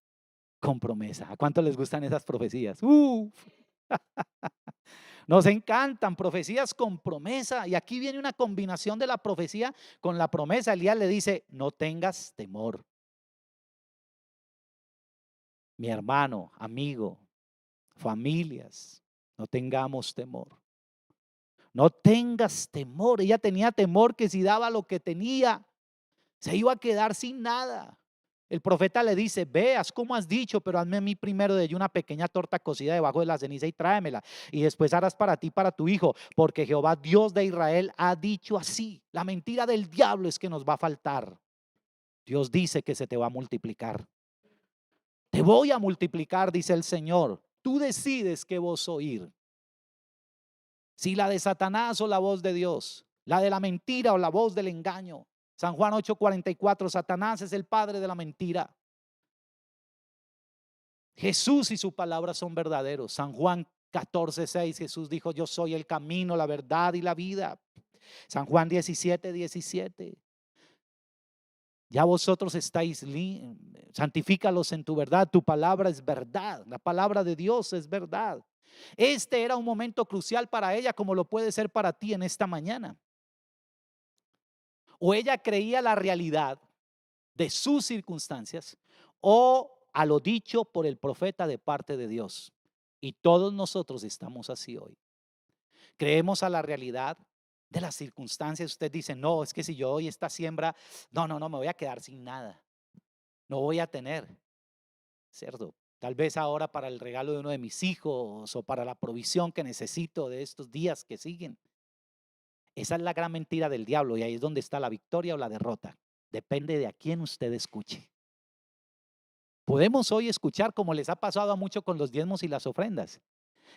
con promesa. ¿A cuánto les gustan esas profecías? Nos encantan profecías con promesa. Y aquí viene una combinación de la profecía con la promesa. Elías le dice, no tengas temor. Mi hermano, amigo, familias, no tengamos temor. No tengas temor. Ella tenía temor que si daba lo que tenía, se iba a quedar sin nada. El profeta le dice, veas como has dicho, pero hazme a mí primero de ella una pequeña torta cocida debajo de la ceniza y tráemela. Y después harás para ti, para tu hijo, porque Jehová Dios de Israel ha dicho así. La mentira del diablo es que nos va a faltar. Dios dice que se te va a multiplicar. Te voy a multiplicar, dice el Señor. Tú decides qué voz oír. Si la de Satanás o la voz de Dios, la de la mentira o la voz del engaño. San Juan 8:44, Satanás es el padre de la mentira. Jesús y su palabra son verdaderos. San Juan 14:6, Jesús dijo, yo soy el camino, la verdad y la vida. San Juan 17:17. Ya vosotros estáis, santifícalos en tu verdad, tu palabra es verdad, la palabra de Dios es verdad. Este era un momento crucial para ella, como lo puede ser para ti en esta mañana. O ella creía la realidad de sus circunstancias o a lo dicho por el profeta de parte de Dios. Y todos nosotros estamos así hoy. Creemos a la realidad de las circunstancias. Usted dice, no, es que si yo doy esta siembra, no, me voy a quedar sin nada. No voy a tener. Cerdo, Tal vez ahora para el regalo de uno de mis hijos o para la provisión que necesito de estos días que siguen. Esa es la gran mentira del diablo y ahí es donde está la victoria o la derrota. Depende de a quién usted escuche. Podemos hoy escuchar como les ha pasado a mucho con los diezmos y las ofrendas,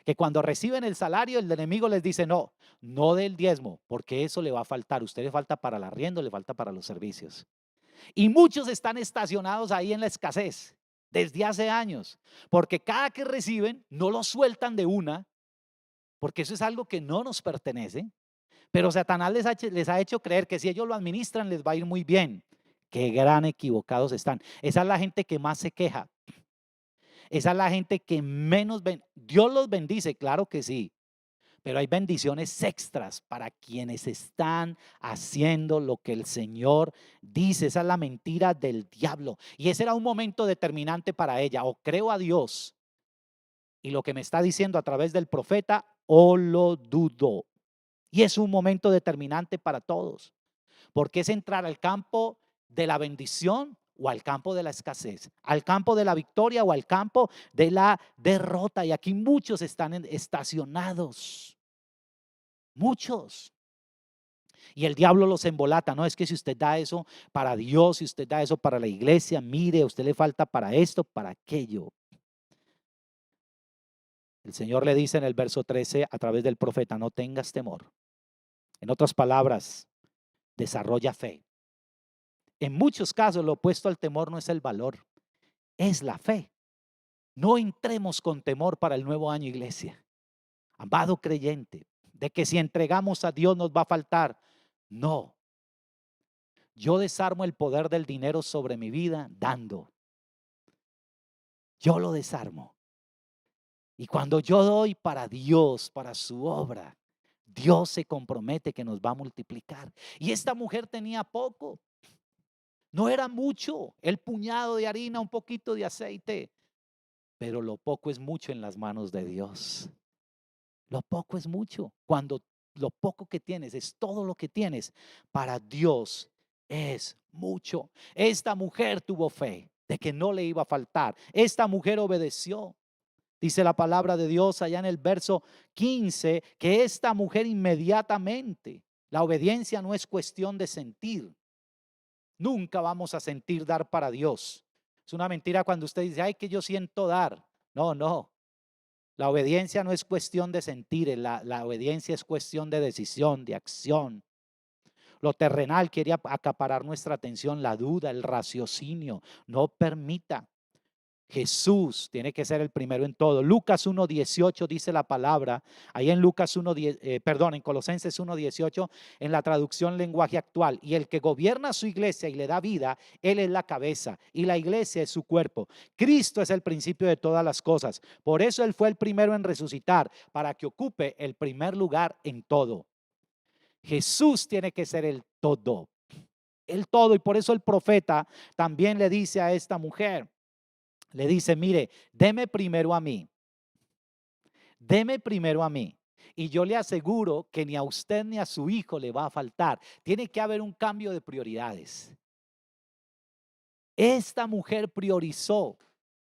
que cuando reciben el salario el enemigo les dice no, no del diezmo, porque eso le va a faltar. Usted le falta para el arriendo, le falta para los servicios. Y muchos están estacionados ahí en la escasez desde hace años, porque cada que reciben no lo sueltan de una, porque eso es algo que no nos pertenece. Pero Satanás les ha hecho creer que si ellos lo administran les va a ir muy bien. Qué gran equivocados están. Esa es la gente que más se queja. Esa es la gente que menos ven. Dios los bendice, claro que sí. Pero hay bendiciones extras para quienes están haciendo lo que el Señor dice. Esa es la mentira del diablo. Y ese era un momento determinante para ella. O creo a Dios y lo que me está diciendo a través del profeta, o lo dudo. Y es un momento determinante para todos, porque es entrar al campo de la bendición o al campo de la escasez, al campo de la victoria o al campo de la derrota. Y aquí muchos están estacionados, muchos. Y el diablo los embolata. No es que si usted da eso para Dios, si usted da eso para la iglesia, mire, a usted le falta para esto, para aquello. El Señor le dice en el verso 13 a través del profeta, no tengas temor. En otras palabras, desarrolla fe. En muchos casos lo opuesto al temor no es el valor, es la fe. No entremos con temor para el nuevo año, iglesia. Amado creyente, de que si entregamos a Dios nos va a faltar. No. Yo desarmo el poder del dinero sobre mi vida dando. Yo lo desarmo. Y cuando yo doy para Dios, para su obra, Dios se compromete que nos va a multiplicar. Y esta mujer tenía poco. No era mucho, el puñado de harina, un poquito de aceite, pero lo poco es mucho en las manos de Dios. Lo poco es mucho. Cuando lo poco que tienes es todo lo que tienes, para Dios es mucho. Esta mujer tuvo fe de que no le iba a faltar. Esta mujer obedeció. Dice la palabra de Dios allá en el verso 15 que esta mujer inmediatamente, la obediencia no es cuestión de sentir. Nunca vamos a sentir dar para Dios. Es una mentira cuando usted dice, ay, que yo siento dar. No, no. La obediencia no es cuestión de sentir, la obediencia es cuestión de decisión, de acción. Lo terrenal quiere acaparar nuestra atención, la duda, el raciocinio. No permita. Jesús tiene que ser el primero en todo. Lucas 1:18 dice la palabra, ahí en Lucas 1:10, en Colosenses 1:18, en la traducción lenguaje actual. Y el que gobierna su iglesia y le da vida, él es la cabeza y la iglesia es su cuerpo. Cristo es el principio de todas las cosas. Por eso él fue el primero en resucitar, para que ocupe el primer lugar en todo. Jesús tiene que ser el todo. El todo. Y por eso el profeta también le dice a esta mujer, le dice, mire, deme primero a mí. Deme primero a mí. Y yo le aseguro que ni a usted ni a su hijo le va a faltar. Tiene que haber un cambio de prioridades. Esta mujer priorizó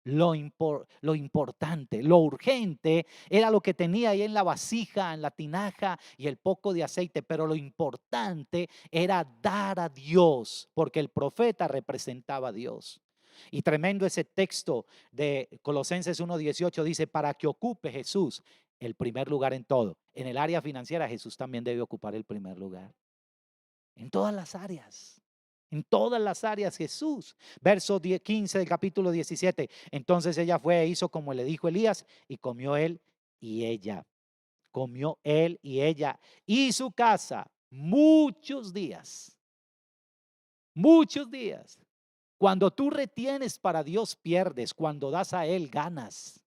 lo importante, lo urgente era lo que tenía ahí en la vasija, en la tinaja y el poco de aceite, pero lo importante era dar a Dios, porque el profeta representaba a Dios. Y tremendo ese texto de Colosenses 1:18 dice, para que ocupe Jesús el primer lugar en todo. En el área financiera Jesús también debe ocupar el primer lugar. En todas las áreas. En todas las áreas Jesús. Verso 15 del capítulo 17. Entonces ella fue e hizo como le dijo Elías y comió él y ella. Comió él y ella y su casa muchos días. Muchos días. Cuando tú retienes para Dios pierdes, cuando das a Él ganas.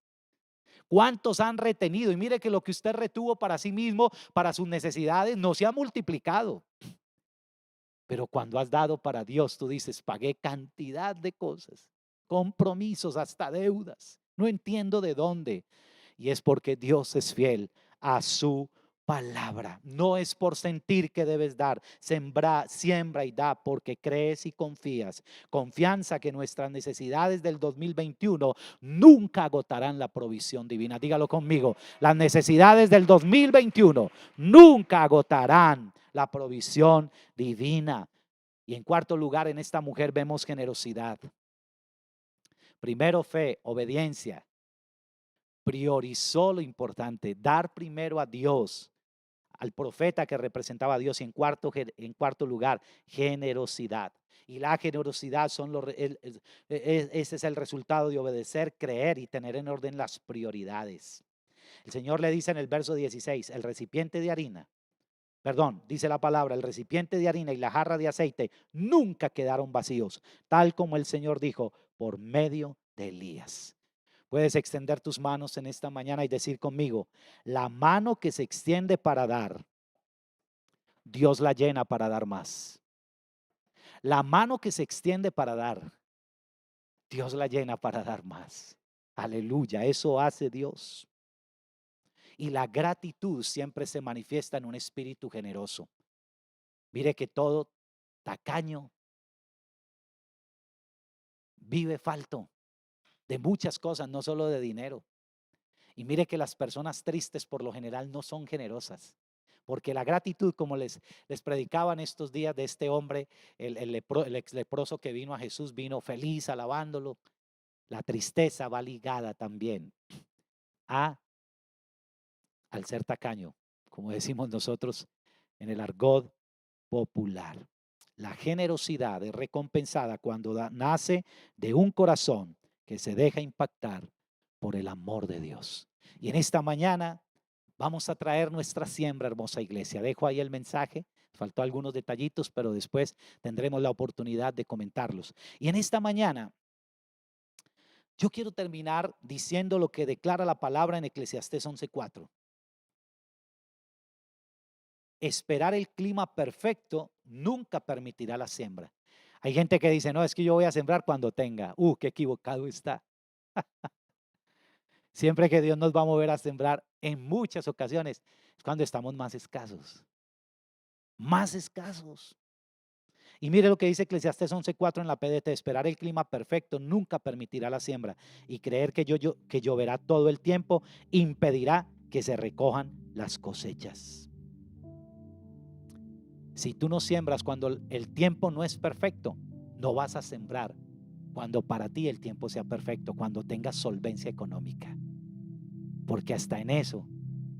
¿Cuántos han retenido? Y mire que lo que usted retuvo para sí mismo, para sus necesidades, no se ha multiplicado. Pero cuando has dado para Dios, tú dices, pagué cantidad de cosas, compromisos, hasta deudas. No entiendo de dónde. Y es porque Dios es fiel a su palabra. No es por sentir que debes dar. Siembra y da porque crees y confías. Confianza que nuestras necesidades del 2021 nunca agotarán la provisión divina. Dígalo conmigo. Las necesidades del 2021 nunca agotarán la provisión divina. Y en cuarto lugar, en esta mujer vemos generosidad. Primero fe, obediencia. Priorizó lo importante, dar primero a Dios, al profeta que representaba a Dios. Y en cuarto lugar, generosidad. Y la generosidad ese es el resultado de obedecer, creer y tener en orden las prioridades. El Señor le dice en el verso 16, el recipiente de harina, dice la palabra, el recipiente de harina y la jarra de aceite nunca quedaron vacíos, tal como el Señor dijo por medio de Elías. Puedes extender tus manos en esta mañana y decir conmigo, la mano que se extiende para dar, Dios la llena para dar más. La mano que se extiende para dar, Dios la llena para dar más. Aleluya, eso hace Dios. Y la gratitud siempre se manifiesta en un espíritu generoso. Mire que todo tacaño vive falto de muchas cosas, no solo de dinero. Y mire que las personas tristes por lo general no son generosas, porque la gratitud, como les predicaban estos días de este hombre, el ex leproso que vino a Jesús, vino feliz alabándolo. La tristeza va ligada también al ser tacaño, como decimos nosotros en el argot popular. La generosidad es recompensada cuando nace de un corazón que se deja impactar por el amor de Dios. Y en esta mañana vamos a traer nuestra siembra, hermosa iglesia. Dejo ahí el mensaje, faltó algunos detallitos, pero después tendremos la oportunidad de comentarlos. Y en esta mañana yo quiero terminar diciendo lo que declara la palabra en Eclesiastés 11:4. Esperar el clima perfecto nunca permitirá la siembra. Hay gente que dice, no, es que yo voy a sembrar cuando tenga. Qué equivocado está. Siempre que Dios nos va a mover a sembrar, en muchas ocasiones, es cuando estamos más escasos. Más escasos. Y mire lo que dice Eclesiastés 11:4 en la PDT, esperar el clima perfecto nunca permitirá la siembra. Y creer que lloverá todo el tiempo impedirá que se recojan las cosechas. Si tú no siembras cuando el tiempo no es perfecto, no vas a sembrar cuando para ti el tiempo sea perfecto, cuando tengas solvencia económica. Porque hasta en eso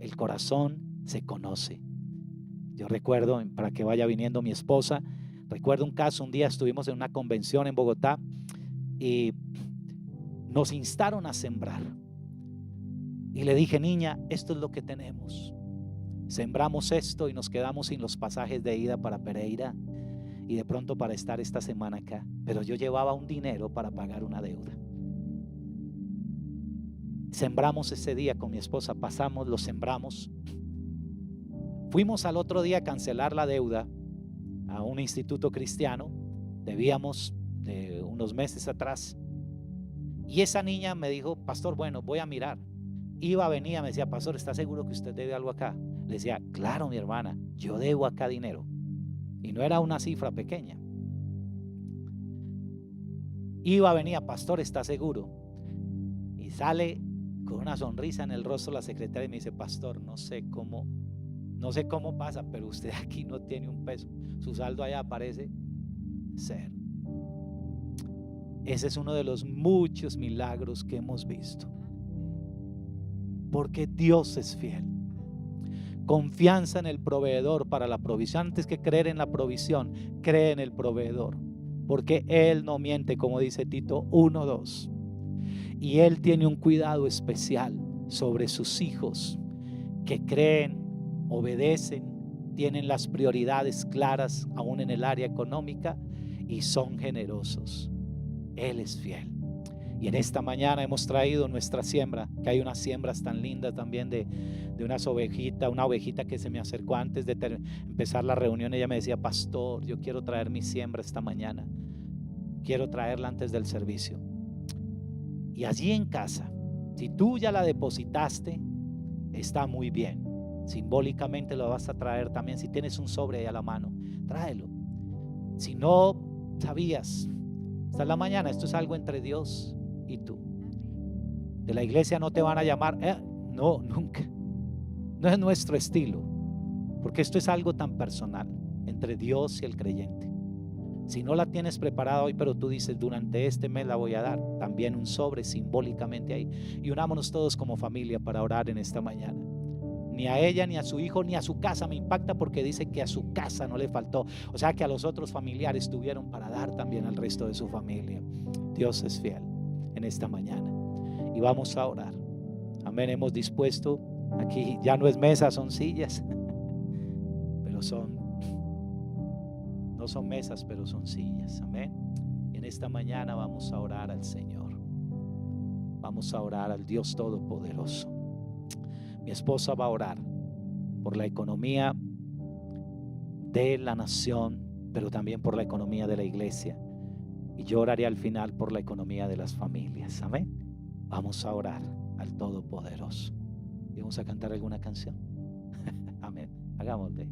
el corazón se conoce. Yo recuerdo, para que vaya viniendo mi esposa, recuerdo un caso, un día estuvimos en una convención en Bogotá y nos instaron a sembrar. Y le dije, niña, esto es lo que tenemos. Sembramos esto y nos quedamos sin los pasajes de ida para Pereira y de pronto para estar esta semana acá. Pero yo llevaba un dinero para pagar una deuda. Sembramos ese día con mi esposa, pasamos, lo sembramos. Fuimos al otro día a cancelar la deuda a un instituto cristiano. Debíamos de unos meses atrás. Y esa niña me dijo, pastor, bueno, voy a mirar. Iba, venía, me decía, pastor, ¿está seguro que usted debe algo acá? Le decía, claro, mi hermana, yo debo acá dinero. Y no era una cifra pequeña. Iba, venía, pastor, ¿está seguro? Y sale con una sonrisa en el rostro la secretaria y me dice, pastor, no sé cómo pasa, pero usted aquí no tiene un peso. Su saldo allá aparece 0. Ese es uno de los muchos milagros que hemos visto. Porque Dios es fiel. Confianza en el proveedor para la provisión. Antes que creer en la provisión, cree en el proveedor. Porque Él no miente, como dice Tito 1:2. Y Él tiene un cuidado especial sobre sus hijos que creen, obedecen, tienen las prioridades claras aún en el área económica y son generosos. Él es fiel. Y en esta mañana hemos traído nuestra siembra, que hay unas siembras tan lindas también de unas ovejitas, una ovejita que se me acercó antes de empezar la reunión. Ella me decía, pastor, yo quiero traer mi siembra esta mañana, quiero traerla antes del servicio. Y allí en casa, si tú ya la depositaste, está muy bien. simbólicamente lo vas a traer también. Si tienes un sobre ahí a la mano, tráelo. Si no sabías, esta es la mañana, esto es algo entre Dios y tú. De la iglesia no te van a llamar, no, nunca. No es nuestro estilo, porque esto es algo tan personal entre Dios y el creyente. Si no la tienes preparada hoy, pero tú dices, durante este mes la voy a dar, también un sobre simbólicamente ahí. Y unámonos todos como familia para orar en esta mañana. Ni a ella, ni a su hijo, ni a su casa. Me impacta porque dice que a su casa no le faltó. O sea que a los otros familiares tuvieron para dar también al resto de su familia. Dios es fiel en esta mañana. Y vamos a orar. Amén. Hemos dispuesto, aquí ya no es mesa, son sillas. Pero no son mesas, pero son sillas. Amén. Y en esta mañana vamos a orar al Señor. Vamos a orar al Dios Todopoderoso. Mi esposa va a orar por la economía de la nación, pero también por la economía de la iglesia. Y yo oraré al final por la economía de las familias. Amén. Vamos a orar al Todopoderoso. Y vamos a cantar alguna canción. Amén. Hagámosle.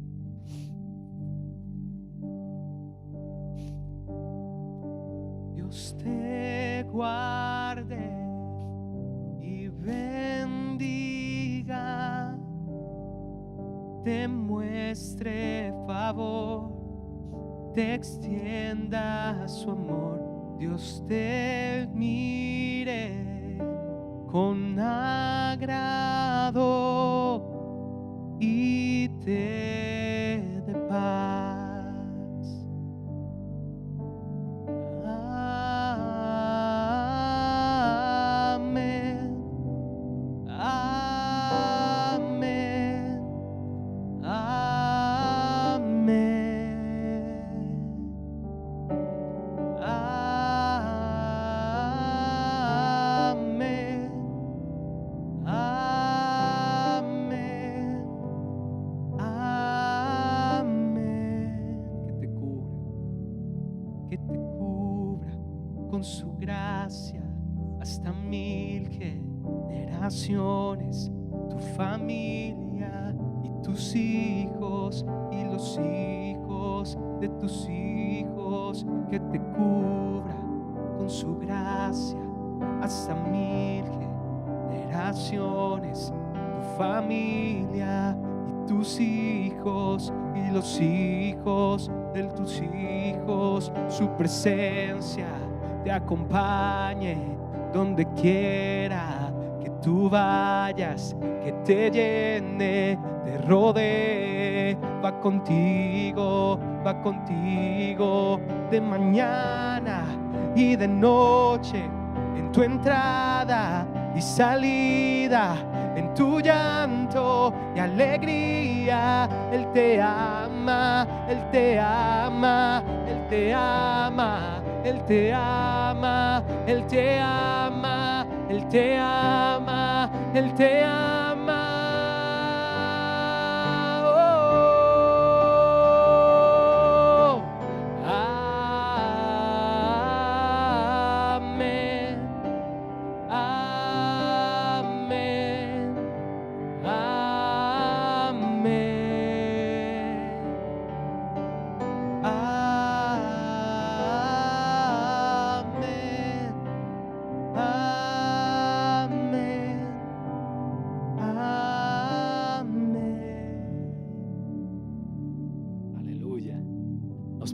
Dios te guarde y bendiga, te muestre favor, te extienda su amor. Dios te mire con agrado y te dé paz. Con su gracia hasta 1000 generaciones, tu familia y tus hijos y los hijos de tus hijos, que te cubra con su gracia hasta 1000 generaciones, tu familia y tus hijos y los hijos de tus hijos. Su presencia te acompañe donde quiera que tú vayas, que te llene, te rodee. Va contigo de mañana y de noche, en tu entrada y salida, en tu llanto y alegría. Él te ama, Él te ama, Él te ama. Él te ama, Él te ama, Él te ama, Él te ama. Oh, amén, amén,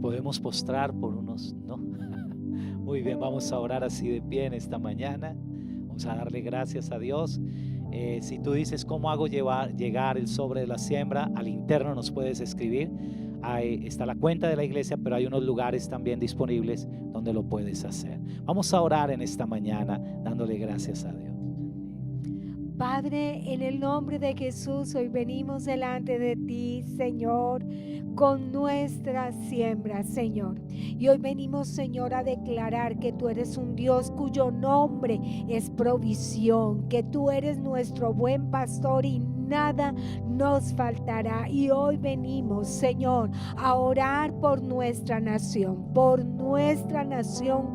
podemos postrar por unos, ¿no? Muy bien, vamos a orar así de pie en esta mañana. Vamos a darle gracias a Dios. Si tú dices cómo hago llegar el sobre de la siembra, al interno nos puedes escribir. Ahí está la cuenta de la iglesia, pero hay unos lugares también disponibles donde lo puedes hacer. Vamos a orar en esta mañana dándole gracias a Dios. Padre, en el nombre de Jesús, hoy venimos delante de ti, Señor, con nuestra siembra, Señor. Y hoy venimos, Señor, a declarar que tú eres un Dios cuyo nombre es provisión, que tú eres nuestro buen pastor y nada nos faltará. Y hoy venimos, Señor, a orar por nuestra nación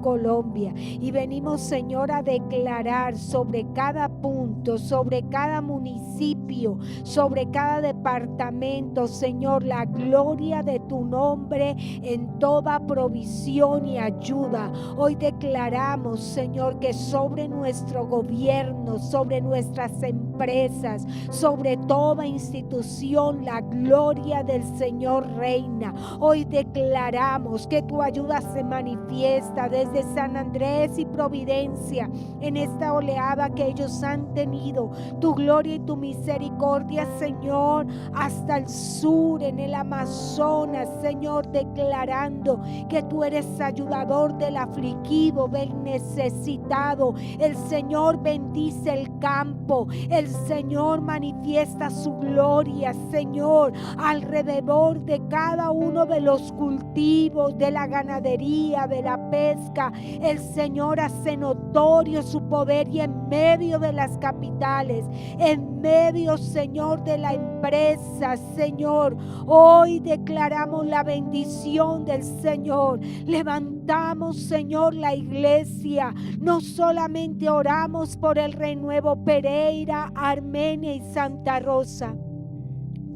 Colombia. Y venimos, Señor, a declarar sobre cada punto, sobre cada municipio municipio, sobre cada departamento, Señor, la gloria de tu nombre en toda provisión y ayuda. Hoy declaramos, Señor, que sobre nuestro gobierno, sobre nuestras empresas, sobre toda institución, la gloria del Señor reina. Hoy declaramos que tu ayuda se manifiesta desde San Andrés y Providencia en esta oleada que ellos han tenido. Tu gloria y tu misericordia, Señor, hasta el sur, en el Amazonas, Señor, declarando que tú eres ayudador del afligido, del necesitado. El Señor bendice el campo, el Señor manifiesta su gloria, Señor, alrededor de cada uno de los cultivos, de la ganadería, de la pesca. El Señor hace notorio su poder, y en medio de las capitales, en medio, Señor, de la empresa, Señor, hoy declaramos la bendición del Señor. Levantamos, Señor, la iglesia. No solamente oramos por el Renuevo Pereira, Armenia y Santa Rosa,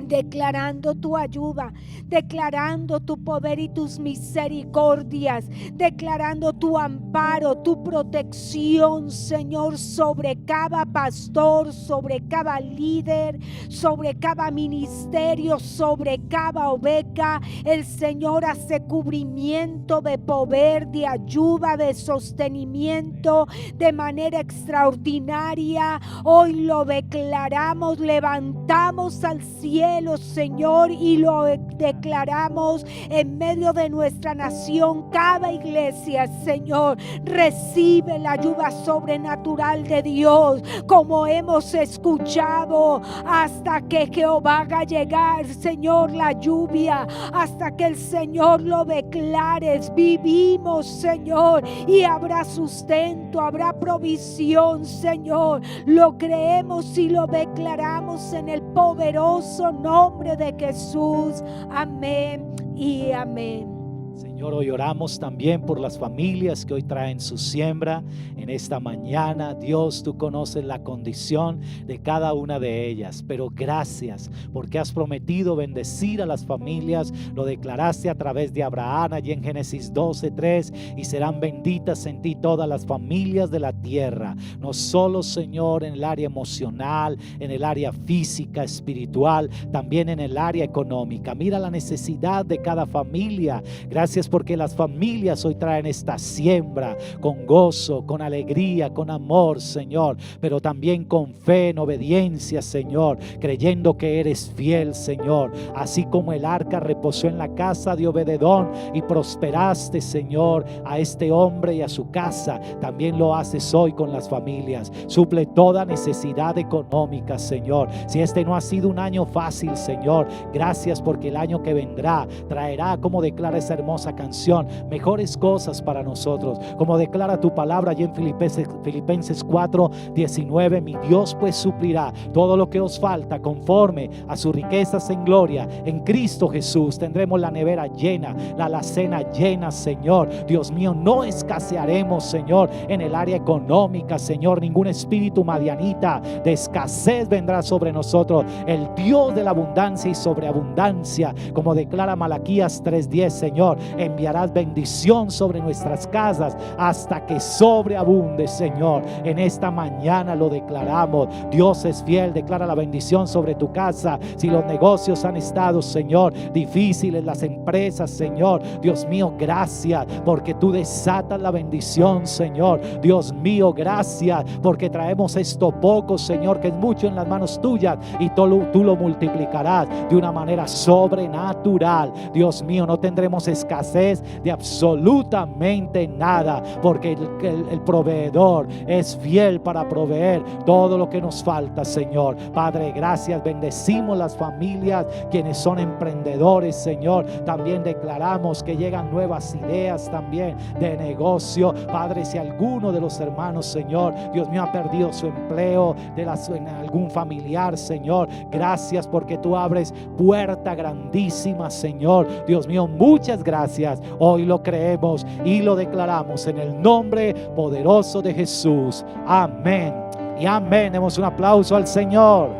declarando tu ayuda, declarando tu poder y tus misericordias, declarando tu amparo, tu protección, Señor, sobre cada pastor, sobre cada líder, sobre cada ministerio, sobre cada oveja. El Señor hace cubrimiento de poder, de ayuda, de sostenimiento de manera extraordinaria. Hoy lo declaramos, levantamos al cielo, Señor, y lo declaramos en medio de nuestra nación. Cada iglesia, Señor, recibe la ayuda sobrenatural de Dios, como hemos escuchado, hasta que Jehová haga llegar, Señor, la lluvia, hasta que el Señor lo declare. Vivimos, Señor, y habrá sustento, habrá provisión, Señor. Lo creemos y lo declaramos en el poderoso nombre de Jesús. Amén y amén. Señor, hoy oramos también por las familias que hoy traen su siembra en esta mañana. Dios, tú conoces la condición de cada una de ellas, pero gracias porque has prometido bendecir a las familias. Lo declaraste a través de Abraham allí en Génesis 12:3, y serán benditas en ti todas las familias de la tierra. No solo, Señor, en el área emocional, en el área física, espiritual, también en el área económica. Mira la necesidad de cada familia. Gracias porque las familias hoy traen esta siembra con gozo, con alegría, con amor, Señor, pero también con fe, en obediencia, Señor, creyendo que eres fiel, Señor. Así como el arca reposó en la casa de Obededón y prosperaste, Señor, a este hombre y a su casa, también lo haces hoy con las familias. Suple toda necesidad económica, Señor. Si este no ha sido un año fácil, Señor, gracias porque el año que vendrá traerá, como declara esa hermosa canción, mejores cosas para nosotros, como declara tu palabra allí en Filipenses 4:19. Mi Dios pues suplirá todo lo que os falta conforme a sus riquezas en gloria en Cristo Jesús. Tendremos la nevera llena, la alacena llena, Señor. Dios mío, no escasearemos, Señor, en el área económica, Señor. Ningún espíritu madianita de escasez vendrá sobre nosotros. El Dios de la abundancia y sobreabundancia, como declara Malaquías 3:10, Señor, enviarás bendición sobre nuestras casas hasta que sobreabunde, Señor. En esta mañana lo declaramos. Dios es fiel. Declara la bendición sobre tu casa. Si los negocios han estado, Señor, difíciles, las empresas, Señor, Dios mío, gracias porque tú desatas la bendición, Señor. Dios mío, gracias porque traemos esto poco, Señor, que es mucho en las manos tuyas, y tú lo multiplicarás de una manera sobrenatural. Dios mío, no tendremos escasez de absolutamente nada, porque el proveedor es fiel para proveer todo lo que nos falta, Señor. Padre, gracias. Bendecimos las familias, quienes son emprendedores, Señor. También declaramos que llegan nuevas ideas también de negocio. Padre, si alguno de los hermanos, Señor, Dios mío, ha perdido su empleo, en algún familiar, Señor, gracias porque tú abres puerta grandísima, Señor. Dios mío, muchas gracias. Hoy lo creemos y lo declaramos en el nombre poderoso de Jesús. Amén y amén. Demos un aplauso al Señor.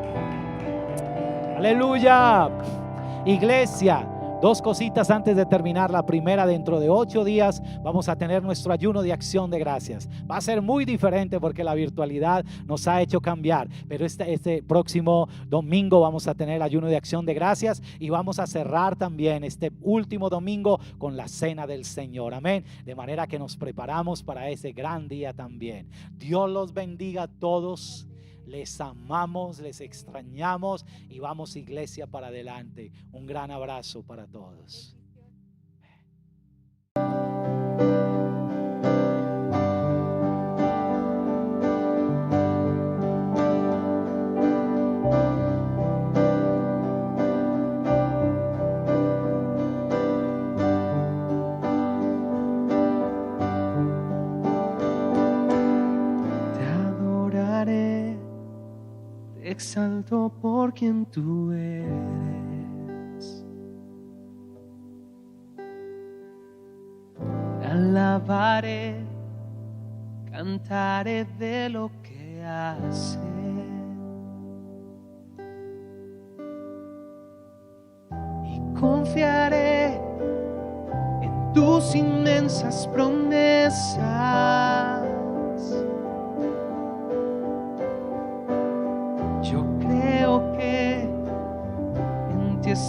Aleluya. Iglesia, dos cositas antes de terminar. La primera, dentro de 8 días vamos a tener nuestro ayuno de acción de gracias. Va a ser muy diferente porque la virtualidad nos ha hecho cambiar. Pero este próximo domingo vamos a tener ayuno de acción de gracias y vamos a cerrar también este último domingo con la cena del Señor. Amén. De manera que nos preparamos para ese gran día también. Dios los bendiga a todos. Les amamos, les extrañamos y vamos, iglesia, para adelante. Un gran abrazo para todos. Exalto por quien tú eres. Te alabaré, cantaré de lo que haces. Y confiaré en tus inmensas promesas.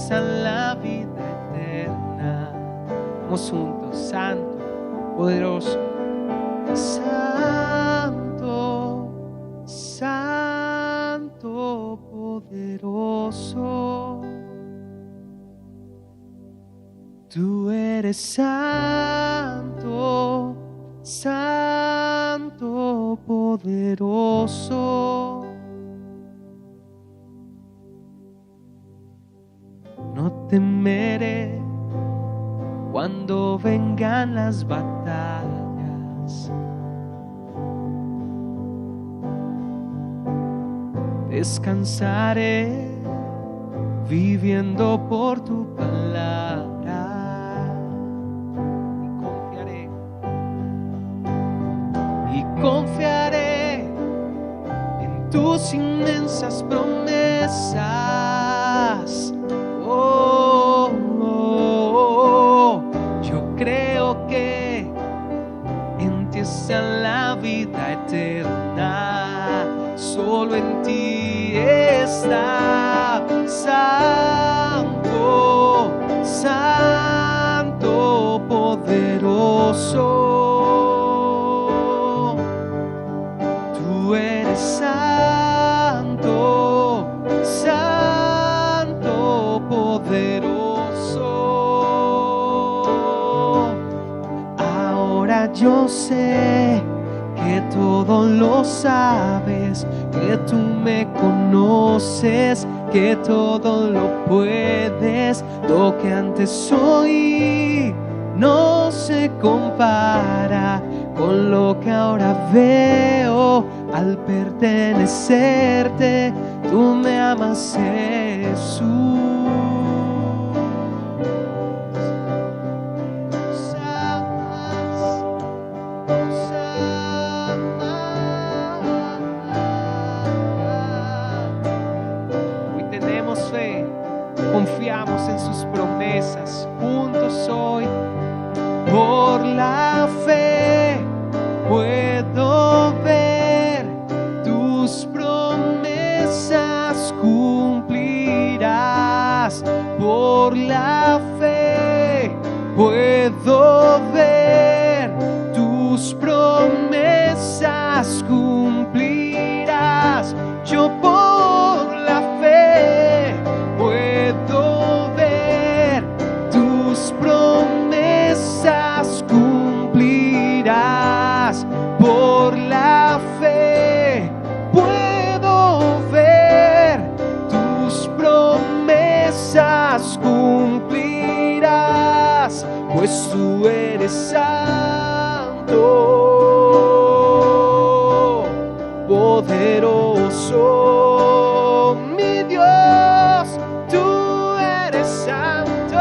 A la vida eterna. Vamos juntos. Santo, poderoso, santo, santo, poderoso. Tú eres santo, santo, poderoso. No temeré cuando vengan las batallas. Descansaré viviendo por tu palabra. Y confiaré en tus inmensas promesas. Yo creo que en ti está la vida eterna. Solo en ti está. Santo, santo, poderoso. Tú eres santo, santo, poderoso. Ahora yo sé que todo lo sabes, que tú me conoces, que todo lo puedes. Lo que antes soy no se compara con lo que ahora veo. Al pertenecerte, tú me amas, Jesús. Hoy tenemos fe, confiamos en sus promesas. Juntos hoy, por la fe, puedo ver tus promesas cumplirás. Por la fe puedo ver tus promesas cumplirás. Yo por la fe puedo ver tus promesas cumplirás. Por la fe puedo ver tus promesas cumplirás, pues tú eres santo, poderoso. Mi Dios, tú eres santo,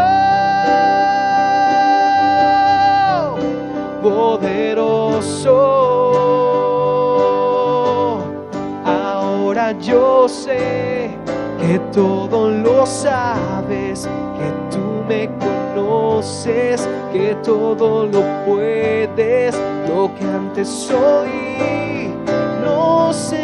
poderoso. Ahora yo sé que todo lo sabes, que tú me conoces, que todo lo puedes, lo que antes soy, no sé.